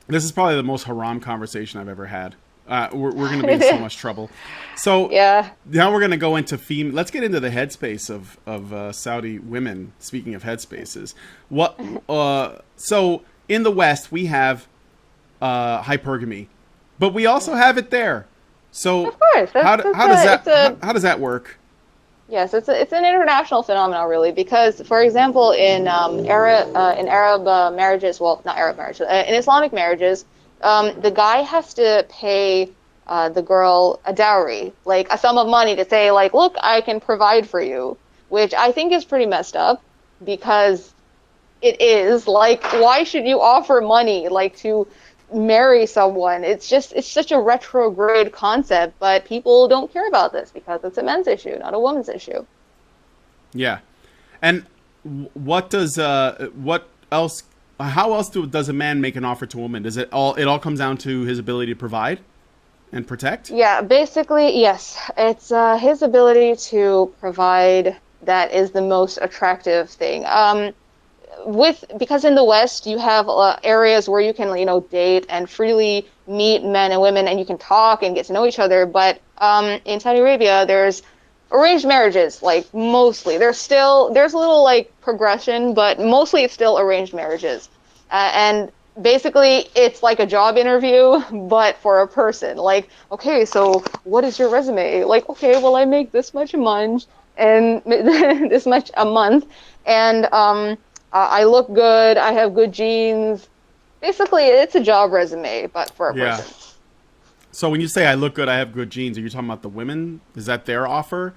This is probably the most haram conversation I've ever had. We're going to be in so much trouble. So now we're going to go into let's get into the headspace of Saudi women. Speaking of headspaces, so in the West we have hypergamy, but we also have it there. So of course, how does that work? Yes, it's an international phenomenon, really, because, for example, in Arab marriages, well, not Arab marriages, in Islamic marriages, the guy has to pay the girl a dowry, like a sum of money to say, like, look, I can provide for you, which I think is pretty messed up, because it is, like, why should you offer money, like, to marry someone? It's such a retrograde concept, but people don't care about this because it's a men's issue, not a woman's issue. Yeah. And what else how else does a man make an offer to a woman? Does it all comes down to his ability to provide and protect? Yeah, basically, yes. It's his ability to provide that is the most attractive thing. Because in the West you have areas where you can date and freely meet men and women and you can talk and get to know each other, but in Saudi Arabia there's arranged marriages, like, mostly. There's a little like progression, but mostly it's still arranged marriages, and basically it's like a job interview but for a person. Like, okay, so what is your resume? Like, okay, well, I make this much a month and this much a month, and I look good, I have good genes. Basically, it's a job resume, but for a person. So when you say I look good, I have good genes, are you talking about the women? Is that their offer?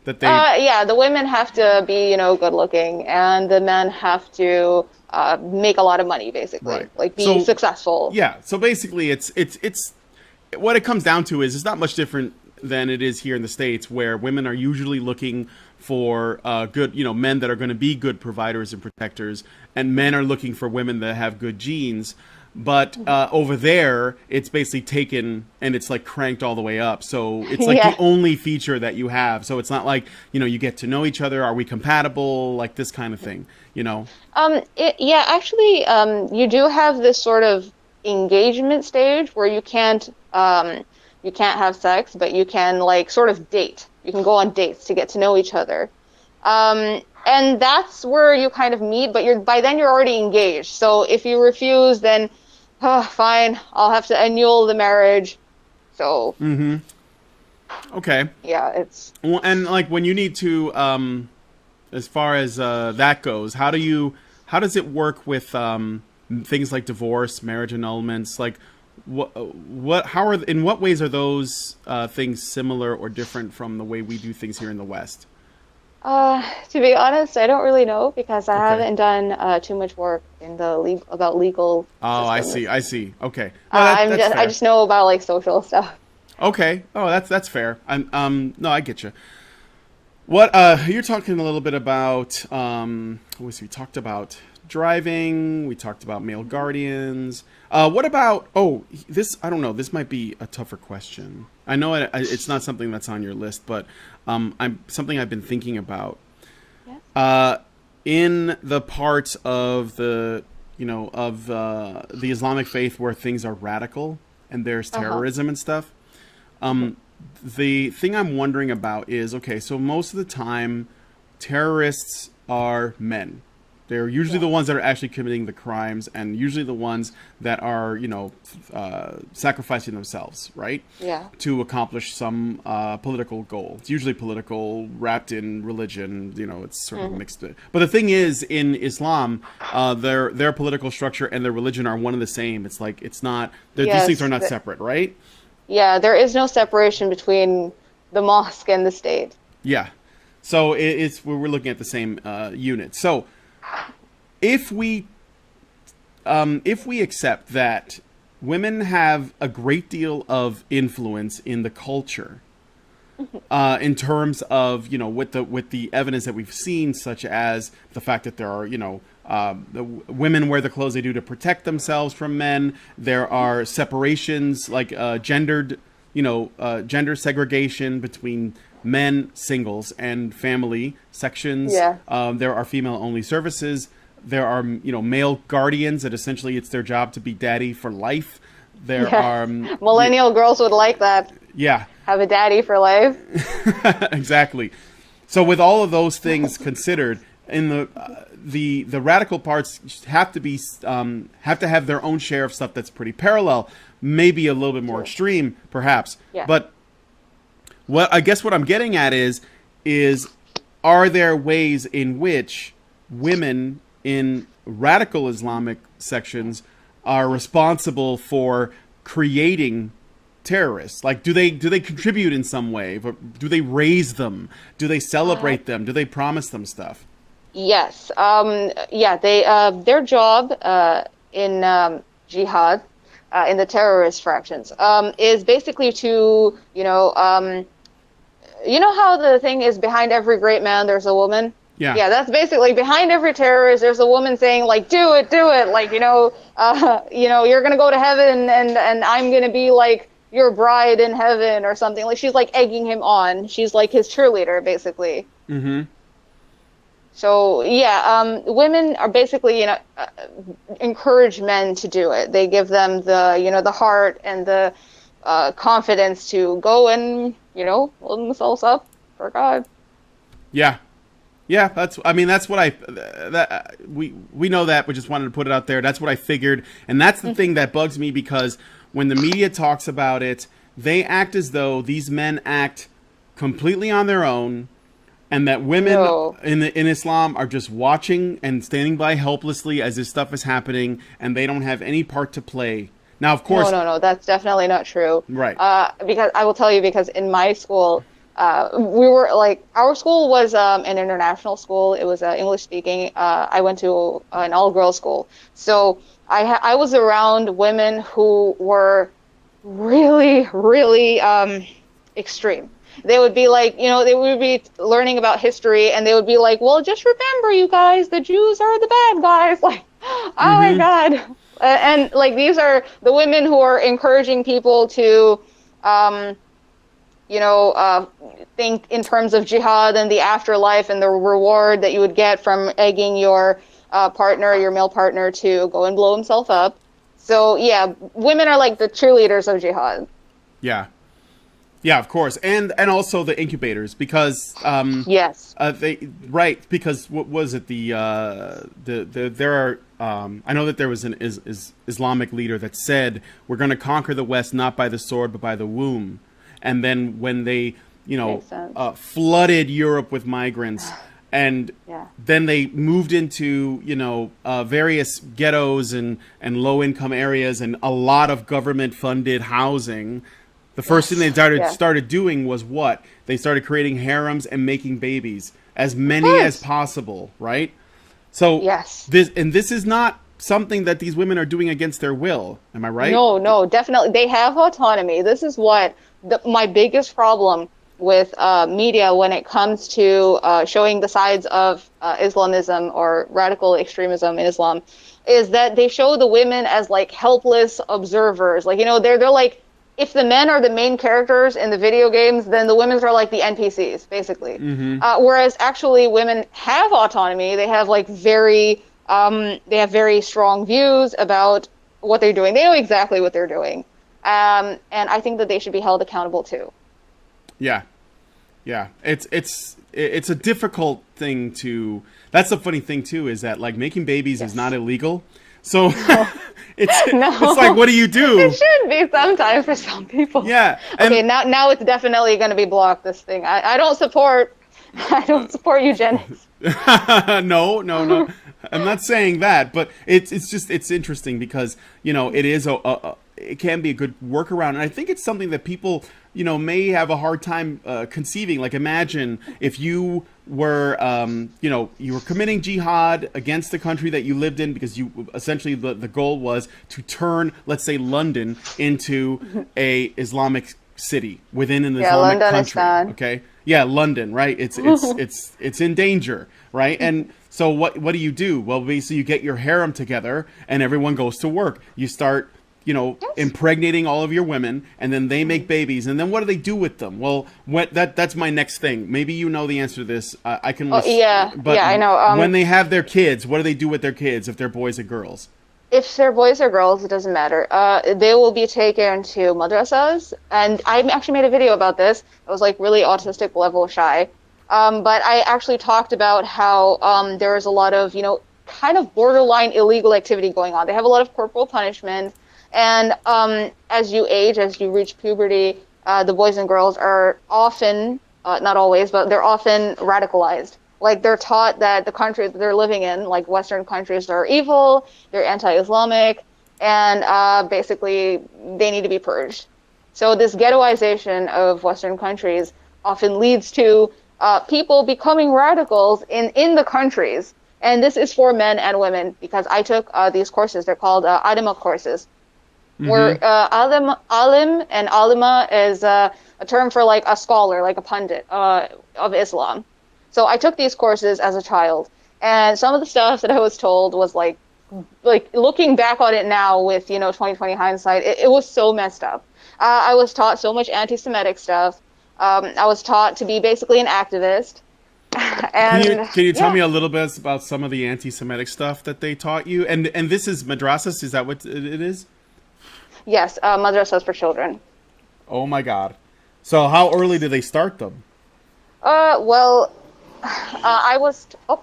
That they? Yeah, the women have to be, good looking, and the men have to make a lot of money, basically. Right. Like, be successful. Yeah. So basically, it's what it comes down to is it's not much different than it is here in the States, where women are usually looking for good, men that are going to be good providers and protectors, and men are looking for women that have good genes. But over there, it's basically taken and it's like cranked all the way up. So it's like Yeah. the only feature that you have. So it's not like, you get to know each other. Are we compatible? Like this kind of thing, Yeah, actually, you do have this sort of engagement stage where you can't have sex, but you can like sort of date. You can go on dates to get to know each other. And that's where you kind of meet, but by then you're already engaged. So if you refuse, then, oh, fine, I'll have to annul the marriage. So, Okay. yeah, it's. Well, and like when you need to, as far as that goes, how does it work with things like divorce, marriage annulments? Like, in what ways are those things similar or different from the way we do things here in the West? To be honest, I don't really know because I Okay. haven't done too much work in the legal Oh, systems. I see. Okay. No, that's I fair. just know about like social stuff. Okay. Oh, that's fair. No, I get you. What you're talking a little bit about? We talked about driving. We talked about male guardians. What about? Oh, this I don't know. This might be a tougher question. I know it's not something that's on your list, but I'm something I've been thinking about. Yeah. In the parts of the the Islamic faith where things are radical and there's terrorism and stuff. The thing I'm wondering about is, okay, so most of the time terrorists are men. They're usually the ones that are actually committing the crimes and usually the ones that are, sacrificing themselves, right? Yeah. To accomplish some political goal. It's usually political, wrapped in religion, it's sort of mixed. But the thing is, in Islam, their political structure and their religion are one and the same. It's like, it's not, these Yes, things are not separate, right? Yeah, there is no separation between the mosque and the state. Yeah. So we're looking at the same unit. So if we accept that women have a great deal of influence in the culture, in terms of with the evidence that we've seen, such as the fact that there are the women wear the clothes they do to protect themselves from men. There are separations like gender segregation between men, singles, and family sections. Yeah. There are female-only services. There are male guardians that essentially it's their job to be daddy for life. There are Millennial girls would like that. yeah. Have a daddy for life. Exactly. So with all of those things considered, in the radical parts have to have their own share of stuff that's pretty parallel, maybe a little bit more extreme, perhaps. Yeah. But what I'm getting at is are there ways in which women in radical Islamic sections are responsible for creating terrorists? Like, do they contribute in some way? Do they raise them? Do they celebrate them? Do they promise them stuff? Yes. Yeah. Their job in jihad, in the terrorist fractions, is basically to how the thing is behind every great man there's a woman. Yeah. Yeah, that's basically behind every terrorist there's a woman saying like do it, like you're gonna go to heaven and I'm gonna be like your bride in heaven or something. Like she's like egging him on. She's like his cheerleader basically. Mm-hmm. So yeah, women are basically encourage men to do it. They give them the heart and the confidence to go and hold themselves up for God. Yeah. Yeah, that's what we know that, we just wanted to put it out there. That's what I figured. And that's the thing that bugs me, because when the media talks about it, they act as though these men act completely on their own, and that women in Islam are just watching and standing by helplessly as this stuff is happening, and they don't have any part to play. Now, of course, No, that's definitely not true. Right. Because I will tell you, because in my school, we were like, our school was an international school. It was English speaking. I went to an all-girls school. So I was around women who were really, really extreme. They would be like, they would be learning about history and they would be like, well, just remember, you guys, the Jews are the bad guys. Like, Oh my God. And like these are the women who are encouraging people to, um, you know, think in terms of jihad and the afterlife and the reward that you would get from egging your partner, your male partner, to go and blow himself up. So yeah, women are like the cheerleaders of jihad. Yeah. Yeah, of course, and also the incubators because Yes. they right because what was it there are I know that there was an Islamic leader that said we're going to conquer the West not by the sword but by the womb, and then when they Makes sense. flooded Europe with migrants. And Yeah. then they moved into various ghettos and low income areas and a lot of government funded housing. The first thing they Yeah. started doing was what? They started creating harems and making babies, as Of many as course. possible, right? So Yes. this is not something that these women are doing against their will. Am I right? No, no, definitely. They have autonomy. This is what my biggest problem with media when it comes to showing the sides of Islamism or radical extremism in Islam is that they show the women as like helpless observers. Like, they're like, if the men are the main characters in the video games, then the women are like the NPCs, basically. Whereas actually women have autonomy. They have like they have very strong views about what they're doing. They know exactly what they're doing. And I think that they should be held accountable too. Yeah. Yeah, it's a difficult thing to. That's the funny thing too is that like making babies is Yes. not illegal, so No. it's like what do you do? It should be sometimes for some people. Yeah, Okay, and now it's definitely going to be blocked. This thing. I don't support. I don't support eugenics. no, I'm not saying that, but it's just it's interesting because it is it can be a good workaround, and I think it's something that people may have a hard time conceiving. Like imagine if you were you were committing jihad against the country that you lived in because you essentially the goal was to turn, let's say, London into a Islamic city within an Yeah, Islamic London is country. bad. Okay, yeah, London, right? It's in danger, right? And so what do you do? Well, basically you get your harem together and everyone goes to work. You start Yes. impregnating all of your women, and then they make babies, and then what do they do with them? Well, that's my next thing. Maybe you know the answer to this. I can. Oh, yeah, but yeah, I know. When they have their kids, what do they do with their kids if they're boys or girls? If they're boys or girls, it doesn't matter. They will be taken to madrasas, and I actually made a video about this. I was like really autistic level shy, but I actually talked about how there is a lot of kind of borderline illegal activity going on. They have a lot of corporal punishment, and as you age, as you reach puberty, the boys and girls are often, not always, but they're often radicalized. Like they're taught that the country that they're living in, like Western countries, are evil, they're anti-Islamic, and basically they need to be purged. So this ghettoization of Western countries often leads to people becoming radicals in the countries. And this is for men and women because I took these courses. They're called Adama courses, where alim and alima is a term for like a scholar, like a pundit of Islam. So I took these courses as a child, and some of the stuff that I was told was like looking back on it now with 2020 hindsight, it was so messed up. I was taught so much anti-Semitic stuff. I was taught to be basically an activist, and Can you tell yeah. me a little bit about some of the anti-Semitic stuff that they taught you? And this is madrasas. Is that what it is? Yes, madrasas for children. Oh my God! So how early do they start them? Well, I was. Oh,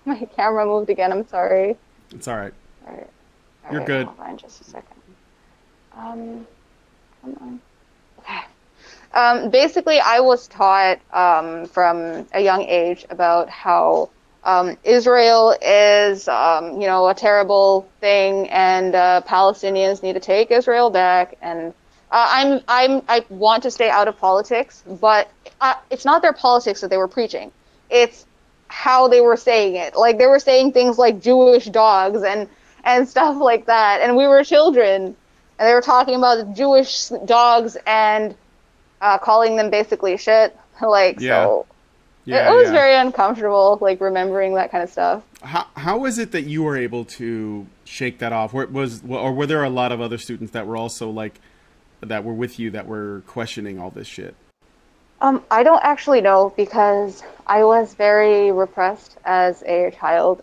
my camera moved again. I'm sorry. It's all right. All right. All You're right, good. hold on just a second. Come on. Okay. Basically, I was taught from a young age about how Israel is, a terrible thing, and Palestinians need to take Israel back. And I want to stay out of politics, but it's not their politics that they were preaching. It's how they were saying it. Like they were saying things like Jewish dogs and stuff like that. And we were children, and they were talking about Jewish dogs and calling them basically shit. Like Yeah. so. It was very uncomfortable, like remembering that kind of stuff. How is it that you were able to shake that off? Were there a lot of other students that were also like that were with you that were questioning all this shit? I don't actually know because I was very repressed as a child.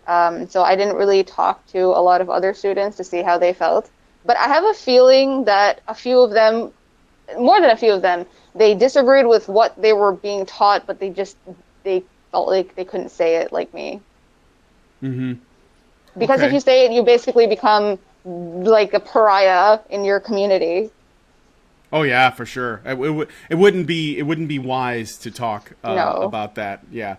So I didn't really talk to a lot of other students to see how they felt. But I have a feeling that a few of them, more than a few of them, they disagreed with what they were being taught, but they felt like they couldn't say it like me. Mm-hmm. Because if Okay. you say it, you basically become like a pariah in your community. Oh yeah, for sure. It wouldn't be wise to talk No, about that. Yeah,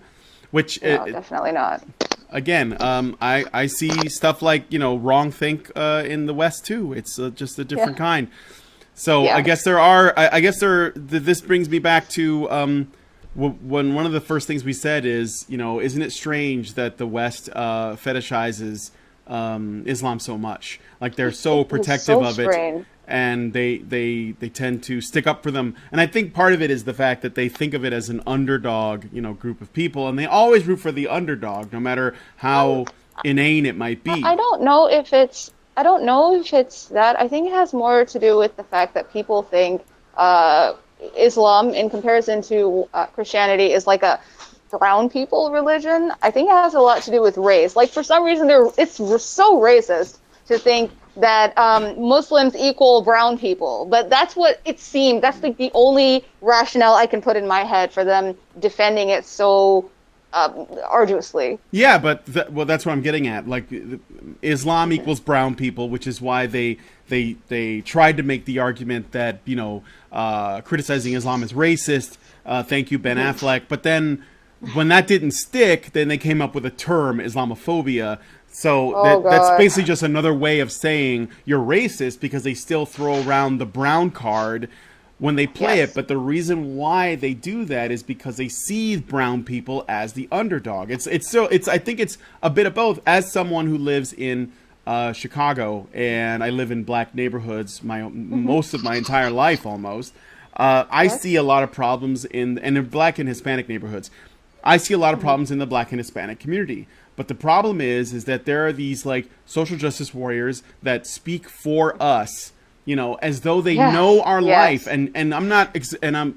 which no, definitely not. again, I see stuff like wrong think in the West too. It's just a Yeah, different kind. So I yeah. guess there are. I guess this brings me back to when one of the first things we said is isn't it strange that the West fetishizes Islam so much? Like they're so It was protective so of it, strange. and they tend to stick up for them. And I think part of it is the fact that they think of it as an underdog, group of people, and they always root for the underdog, no matter how inane it might be. I don't know if it's I don't know if it's that. I think it has more to do with the fact that people think uh, Islam, in comparison to Christianity, is like a brown people religion. I think it has a lot to do with race. Like for some reason, it's so racist to think that Muslims equal brown people, but that's what it seemed. That's like the only rationale I can put in my head for them defending it so arduously. Yeah, but well, that's what I'm getting at. Like, Islam equals brown people, which is why they tried to make the argument that criticizing Islam is racist. Thank you, Ben Affleck. But then when that didn't stick, then they came up with a term, Islamophobia. So Oh that's God. basically just another way of saying you're racist because they still throw around the brown card when they play it. Yes. But the reason why they do that is because they see brown people as the underdog. I think it's a bit of both. As someone who lives in Chicago, and I live in black neighborhoods most of my entire life almost, I Yes. see a lot of problems in black and Hispanic neighborhoods. I see a lot of problems in the black and Hispanic community. But the problem is that there are these like social justice warriors that speak for us, as though they Yes. know our life. Yes. And I'm not, and I'm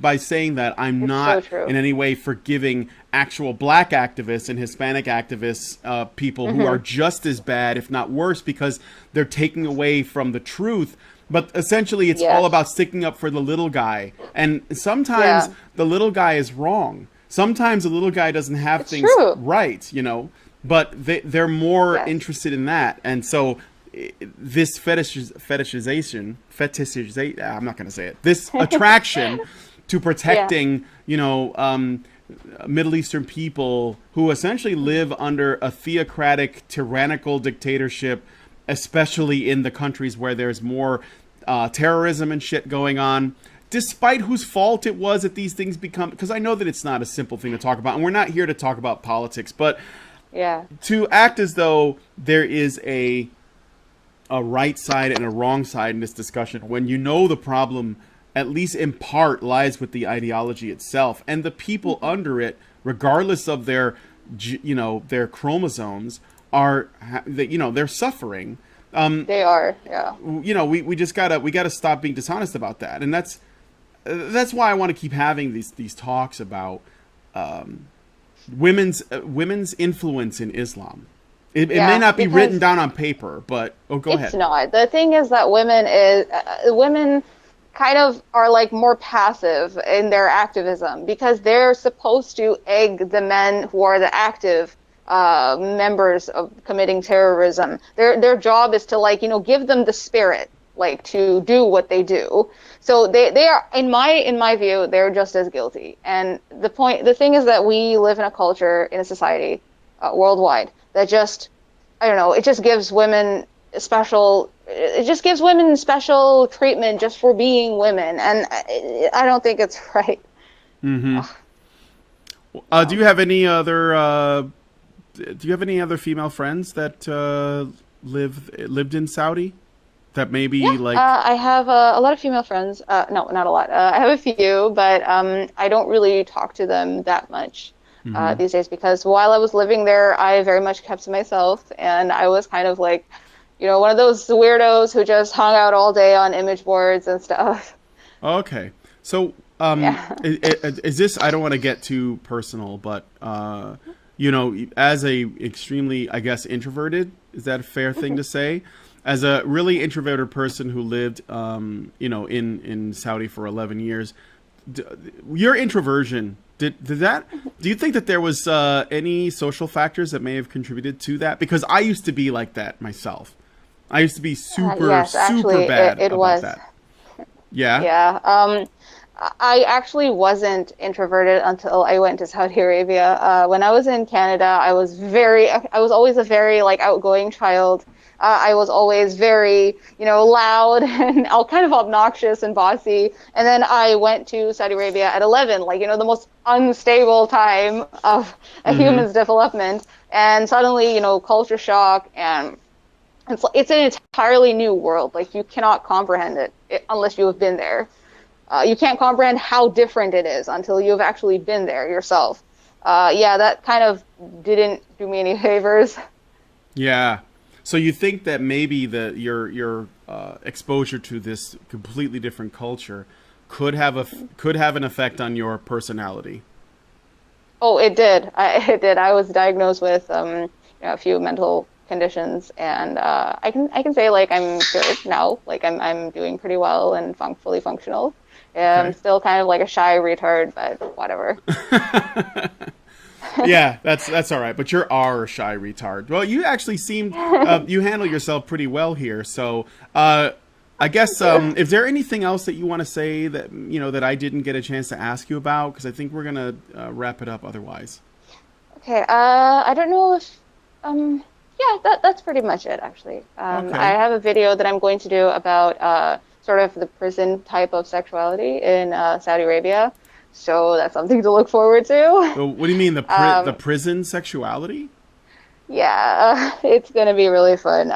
by saying that I'm It's so not true. in any way forgiving actual black activists and Hispanic activists, people who are just as bad, if not worse, because they're taking away from the truth. But essentially, it's all Yes. about sticking up for the little guy. And sometimes Yeah. the little guy is wrong. Sometimes the little guy doesn't have It's things true. right, but they're more Yes. interested in that. And so this fetishization, I'm not going to say it, this attraction to protecting, Middle Eastern people who essentially live under a theocratic, tyrannical dictatorship, especially in the countries where there's more terrorism and shit going on, despite whose fault it was that these things become, because I know that it's not a simple thing to talk about, and we're not here to talk about politics, but Yeah. to act as though there is a right side and a wrong side in this discussion when the problem, at least in part, lies with the ideology itself and the people under it, regardless of their chromosomes, they're suffering. They are. Yeah. We just gotta stop being dishonest about that, and that's why I want to keep having these talks about women's influence in Islam. It may Yeah. not be written Because down on paper, but go it's ahead. not. The thing is that women kind of are like more passive in their activism because they're supposed to egg the men who are the active members of committing terrorism. Their job is to give them the spirit like to do what they do. So they are in my view they're just as guilty. And the thing is that we live in a culture in a society worldwide that just I don't know, it just gives women special treatment just for being women, and I don't think it's right. Mm-hmm. So. Do you have any other female friends that lived in Saudi that maybe Yeah, like I have a lot of female friends. No, not a lot. I have a few, but I don't really talk to them that much hmm these days because while I was living there, I very much kept to myself, and I was kind of like, one of those weirdos who just hung out all day on image boards and stuff. okay. So Yeah. is this, I don't want to get too personal, but as a extremely, I guess, introverted, is that a fair thing to say? As a really introverted person who lived, in Saudi for 11 years, your introversion, did that, do you think that there was any social factors that may have contributed to that? Because I used to be like that myself. I used to be super, Yes, super actually, bad it about was. that. Yeah? Yeah. I actually wasn't introverted until I went to Saudi Arabia. When I was in Canada, I was always a very like outgoing child. I was always very, loud and all kind of obnoxious and bossy. And then I went to Saudi Arabia at 11, like, the most unstable time of a Mm-hmm. human's development. And suddenly, culture shock and it's an entirely new world. Like you cannot comprehend it unless you have been there. You can't comprehend how different it is until you've actually been there yourself. Yeah, that kind of didn't do me any favors. Yeah. So you think that maybe your exposure to this completely different culture could have an effect on your personality? Oh, it did. It did. I was diagnosed with a few mental conditions, and I can say like I'm good now. Like I'm doing pretty well and fully functional. I'm Okay. still kind of like a shy retard, but whatever. Yeah, that's all right. But you're a shy retard. Well, you actually seem you handle yourself pretty well here. So I guess is there anything else that you want to say that that I didn't get a chance to ask you about? Because I think we're gonna wrap it up otherwise. Okay. I don't know if yeah, that's pretty much it actually. I Okay. have a video that I'm going to do about sort of the prison type of sexuality in Saudi Arabia. So that's something to look forward to. Well, what do you mean the Um, prison sexuality? yeah, it's gonna be really fun.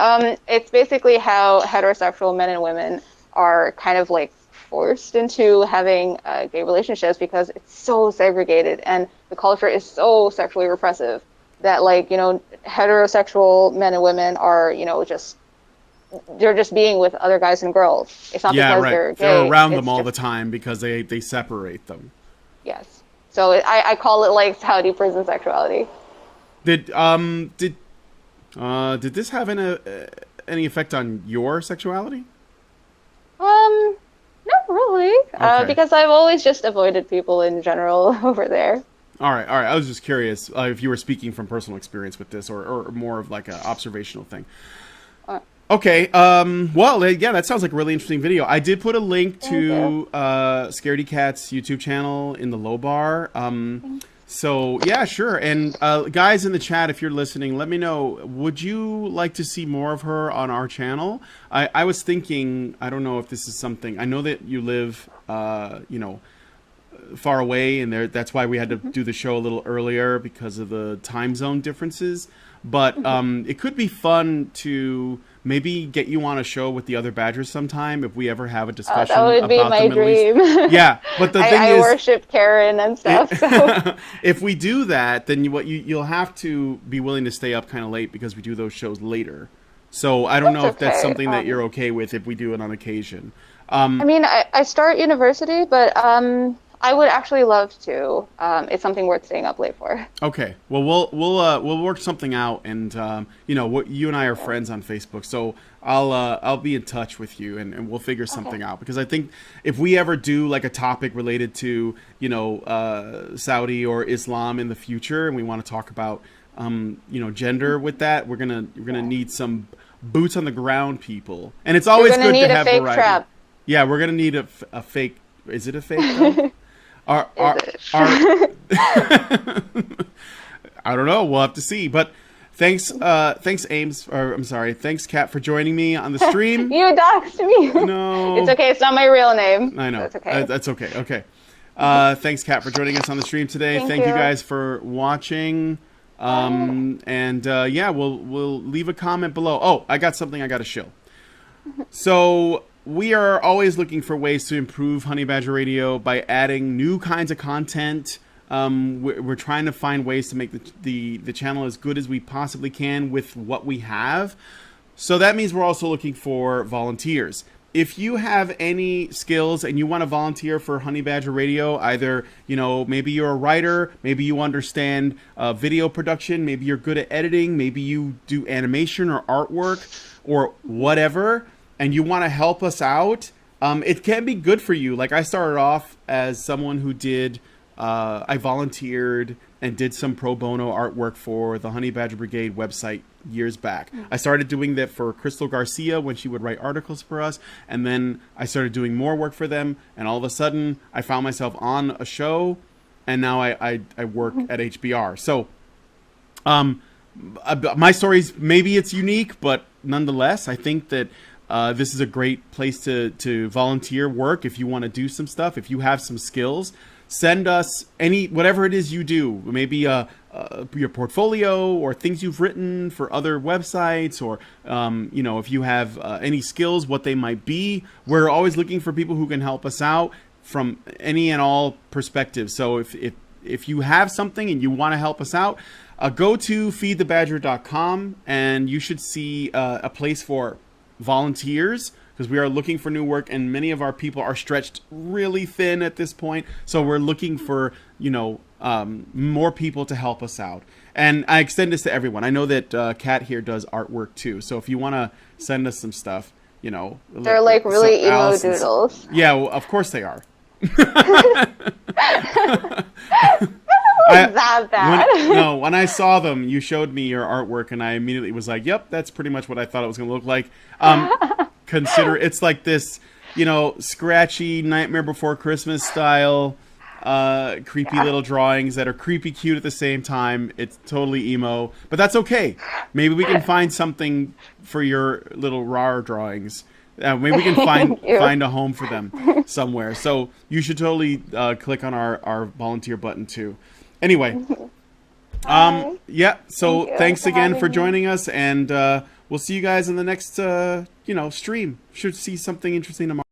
It's basically how heterosexual men and women are kind of like forced into having gay relationships because it's so segregated and the culture is so sexually repressive that like, heterosexual men and women are, just they're just being with other guys and girls. It's not Yeah, because right. they're They're gay. around them It's all the just time because they separate them. yes. So I call it like Saudi prison sexuality. Did did this have any effect on your sexuality? Um, Not really, Okay. because I've always just avoided people in general over there. All right, all right. I was just curious if you were speaking from personal experience with this, or more of like an observational thing. Uh, Okay. Well, yeah, that sounds like a really interesting video. I did put a link Thank you. to Scaredy Cat's YouTube channel in the low bar. So yeah, sure. And guys in the chat, if you're listening, let me know. Would you like to see more of her on our channel? I was thinking. I don't know if this is something. I know that you live, far away, and that's why we had to do the show a little earlier because of the time zone differences. But it could be fun to maybe get you on a show with the other Badgers sometime if we ever have a That discussion would be about the my Middle East. dream. Yeah, but the thing I is, worship Karen and stuff, so if we do that, then you'll have to be willing to stay up kind of late because we do those shows later. So I don't that's know if that's okay. something that you're okay with if we do it on occasion. I mean, I start university, but I would actually love to. It's something worth staying up late for. Okay. Well, we'll work something out, and what you and I are friends on Facebook, so I'll be in touch with you, and we'll figure something Okay. out because I think if we ever do like a topic related to Saudi or Islam in the future, and we want to talk about gender with that, we're gonna need some boots on the ground people, and it's You're always gonna good to need a have fake variety. trap. Yeah, we're gonna need a fake. Is it a fake though? Are Is are it? are I don't know. We'll have to see. But thanks Ames, or I'm sorry, thanks Kat for joining me on the stream. You doxed me. It's No, okay. It's not my real name. I know. That's okay. That's okay. Okay. Thanks Kat for joining us on the stream today. Thank Thank you you. guys for watching. Bye. And yeah, we'll leave a comment below. Oh, I got something I got to show. So we are always looking for ways to improve Honey Badger Radio by adding new kinds of content. We're trying to find ways to make the channel as good as we possibly can with what we have. So that means we're also looking for volunteers. If you have any skills and you want to volunteer for Honey Badger Radio, either, maybe you're a writer, maybe you understand video production, maybe you're good at editing, maybe you do animation or artwork or whatever, and you want to help us out, it can be good for you. Like, I started off as someone who I volunteered and did some pro bono artwork for the Honey Badger Brigade website years back. I started doing that for Crystal Garcia when she would write articles for us, and then I started doing more work for them, and all of a sudden I found myself on a show, and now I work at HBR. So my story's, maybe it's unique, but nonetheless, I think that this is a great place to volunteer work. If you want to do some stuff, if you have some skills, send us whatever it is you do. Maybe your portfolio or things you've written for other websites, or if you have any skills, what they might be. We're always looking for people who can help us out from any and all perspectives. So if you have something and you want to help us out, go to feedthebadger.com and you should see a place for volunteers, because we are looking for new work, and many of our people are stretched really thin at this point. So we're looking for, more people to help us out. And I extend this to everyone. I know that Kat here does artwork too. So if you want to send us some stuff, they're like really emo doodles. Yeah, well, of course they are. That bad. When I saw them, you showed me your artwork, and I immediately was like, "Yep, that's pretty much what I thought it was going to look like." Consider it's like this, scratchy Nightmare Before Christmas style, creepy little drawings that are creepy cute at the same time. It's totally emo, but that's okay. Maybe we can find something for your little raw drawings. Maybe we can find a home for them somewhere. So you should totally click on our volunteer button too. Anyway, yeah. So thanks again for joining us, and we'll see you guys in the next stream. Should see something interesting tomorrow.